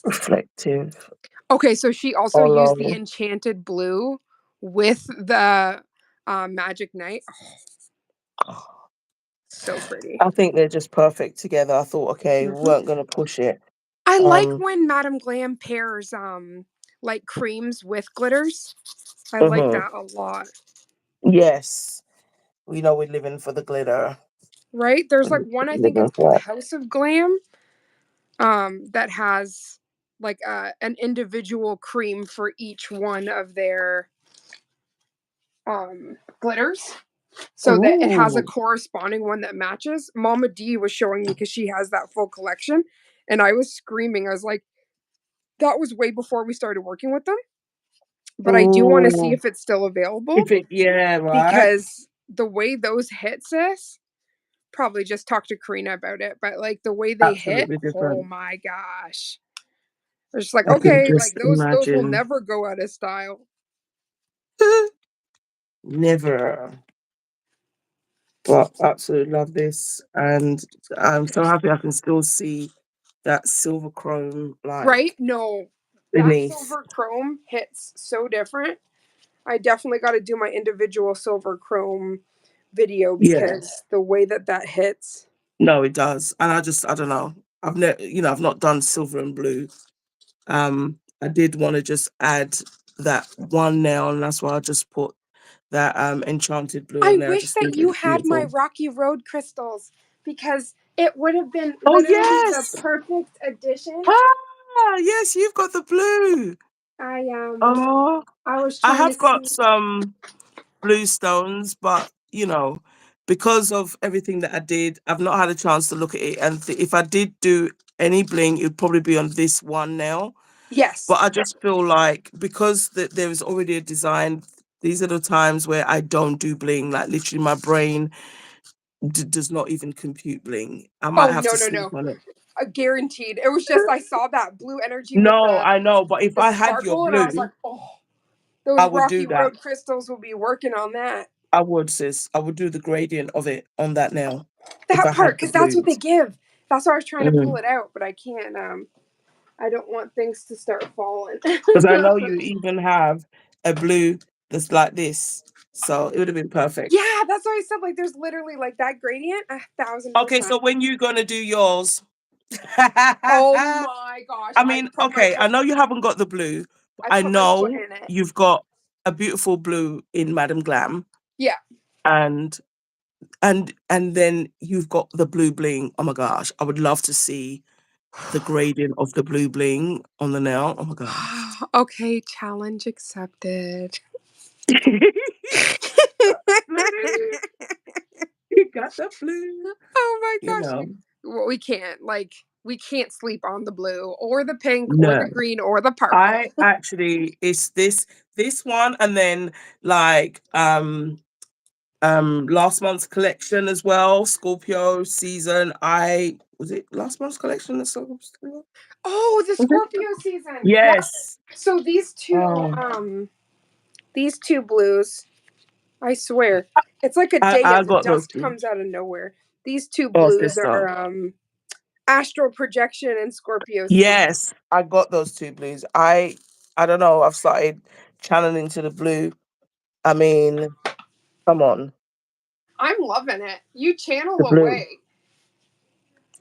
reflective
Okay, so she also used the
hollow.
enchanted blue with the magic night. Oh, so pretty.
I think they're just perfect together. I thought, okay, we
Mhm.
weren't gonna push it.
I like
Um,
when Madame Glam pairs like creams with glitters. I like
mhm.
that a lot.
Yes, we know we're living for the glitter.
Right? There's like
We're
one I think
living
it's called
for it.
House of Glam that has like an individual cream for each one of their glitters so that it has a
Ooh,
corresponding one that matches. Mama D was showing me because she has that full collection and I was screaming. I was like, that was way before we started working with them. But I do want to see
ooh.
if it's still available
If it, yeah, right.
because the way those hit, sis, probably just talk to Karina about it. But like the way they hit,
Absolutely
oh
different.
my gosh. It's just like,
I can
okay, like
just
those will
imagine.
never go out of style.
never. But absolutely love this, and I'm so happy I can still see that silver chrome
Right?
like
No, that
beneath.
silver chrome hits so different. I definitely got to do my individual silver chrome video
Yeah,
because the way that that hits.
no, it does, and I don't know. I've never, I've not done silver and blue. I did want to just add that one nail, and that's why I just put that enchanted blue
I
in there. I
wish
just
that
think
you
it's
had my
beautiful.
Rocky Road crystals because it would have been
Oh
literally the
yes,
perfect addition.
yes, you've got the blue.
I
Oh,
I was
I
trying to
have got
see.
some blue stones, but because of everything that I did, I've not had a chance to look at it. And if I did do any bling, it'd probably be on this one nail. But
Yes.
I just feel like because there is already a design, these are the times where I don't do bling. Like literally, my brain does not even compute bling. I might
Oh
have
no
to
no
sleep
no.
on it.
Guaranteed. It was just I saw that blue energy with
No, I know, but if
the
I had your
sparkle and I was
blue,
like, oh,
I
those
would
Rocky
do that.
Road crystals will be working on that.
I would, sis. I would do the gradient of it on that nail if
That
I
part
had the
because that's what they
blues.
give. That's why I was trying to pull
Because
it out, but I can't. I don't want things to start falling.
I know you even have a blue that's like this, so it would have been perfect.
Yeah, that's why I said like there's literally like that gradient 1,000%.
Okay, so when you gonna do yours?
Oh
I
my gosh, I
mean,
put my
okay, I
foot.
know you haven't got the blue, but
I
I
put my foot
know
in it.
you've got a beautiful blue in Madam Glam,
Yeah.
and and then you've got the blue bling. Oh my gosh, I would love to see the gradient of the blue bling on the nail. Oh my gosh.
Okay, challenge accepted.
Blue. You got the blue.
Oh my
You
gosh.
know.
Well, we can't sleep on the blue or the pink or
No.
the green or the purple.
I actually it's this one and then like last month's collection as well, Scorpio season. I was it last month's collection that Scorpio?
Oh, the
Was it?
Scorpio season. Yeah.
Yes.
So
Oh,
these two blues, I swear, it's like a day
I
of
got those
dust
two.
comes out of nowhere. These two
Oh,
blues
sister.
are astral projection and Scorpio season.
Yes, I got those two blues. I don't know. I've started channeling to the blue. I mean, come on,
I'm loving it. You
the
channel
blue.
away.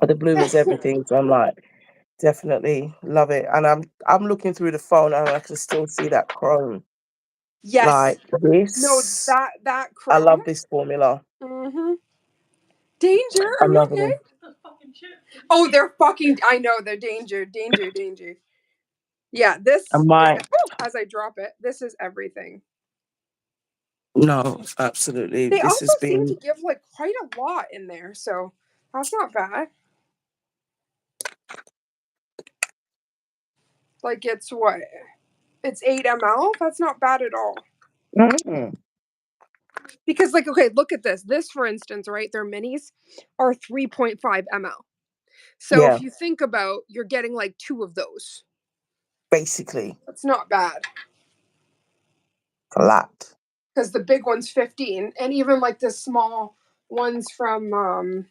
The blue is everything. So I'm like, definitely love it. And I'm looking through the phone and I can still see that chrome.
Yes.
Like
No,
this.
that
I
chrome.
love this formula.
Mm-hmm. Danger. Are
I'm
you
loving
okay?
it.
Oh, they're fucking. I know they're danger, danger, danger. Yeah,
I
this is
might
as I drop it. This is everything.
no, absolutely.
They
This
also
has
seem to
been
give like quite a lot in there, so that's not bad. Like it's what? It's 8 ml. That's not bad at all.
mm,
Because like okay, look at this. This for instance, right? Their minis are 3.5 ml. So
yeah,
if you think about, you're getting like two of those.
basically
That's not bad.
a lot.
Because the big one's 15, and even like the small ones from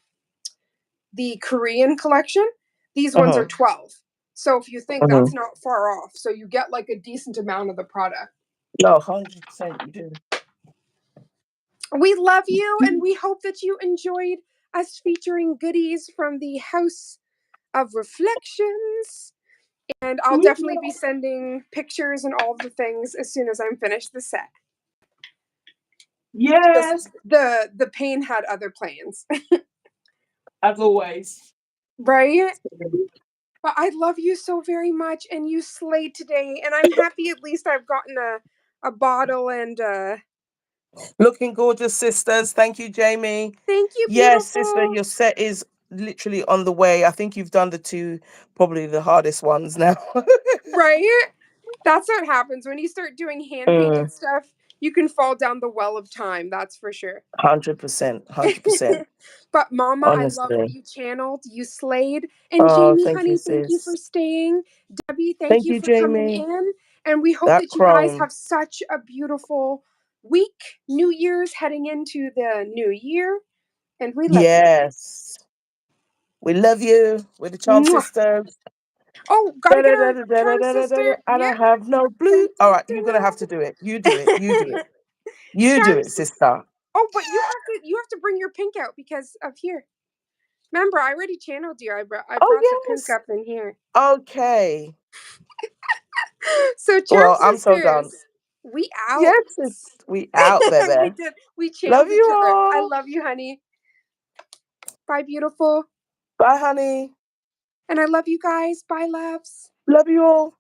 the Korean collection, these ones are
Uh-huh.
12. So if you think
Uh-huh.
that's not far off, so you get like a decent amount of the product.
No, 100% you do.
We love you, and we hope that you enjoyed us featuring goodies from the House of Reflections. And I'll definitely be sending pictures and all of the things as soon as I'm finished the set. Just
Yes,
the pain had other plans,
as always.
right? But I love you so very much, and you slayed today. And I'm happy at least I've gotten a bottle and
Looking gorgeous, sisters. Thank you, Jamie.
thank you,
Yes, sister,
beautiful.
your set is literally on the way. I think you've done the two, probably the hardest ones now.
Right? That's what happens when you start doing hand painted
Mm,
stuff. You can fall down the well of time, that's for sure.
100%, 100%.
But Mama, I love what
Honestly.
you channeled. You slayed. And
Oh,
Jamie,
thank you,
honey, thank you for
sis.
staying. Debbie, thank
Thank
you
you,
for coming
Jamie.
in. And we hope
That
that you guys
chrome.
have such a beautiful week, New Year's, heading into the new year, and we love you.
Yes. We love you. We're the Charm
Mwah.
Sisters.
Oh, gotta get our charm sister.
And I
Yep.
have no
Dun,
blue. All
dun,
right, you're gonna have to do it. You do it. You do it. You do
charm
it,
sister.
sister.
Oh, but you have to bring your pink out because of here. Remember, I already channeled you. I
Oh
brought the pink
yes.
up in here.
Okay.
So, charm
Well, I'm so
sisters,
done.
we out.
Yes, we out,
We
baby.
did. We
Love
channeled
you
each other. I
all.
love you, honey. Bye, beautiful.
Bye, honey.
And I love you guys. Bye, loves.
Love you all.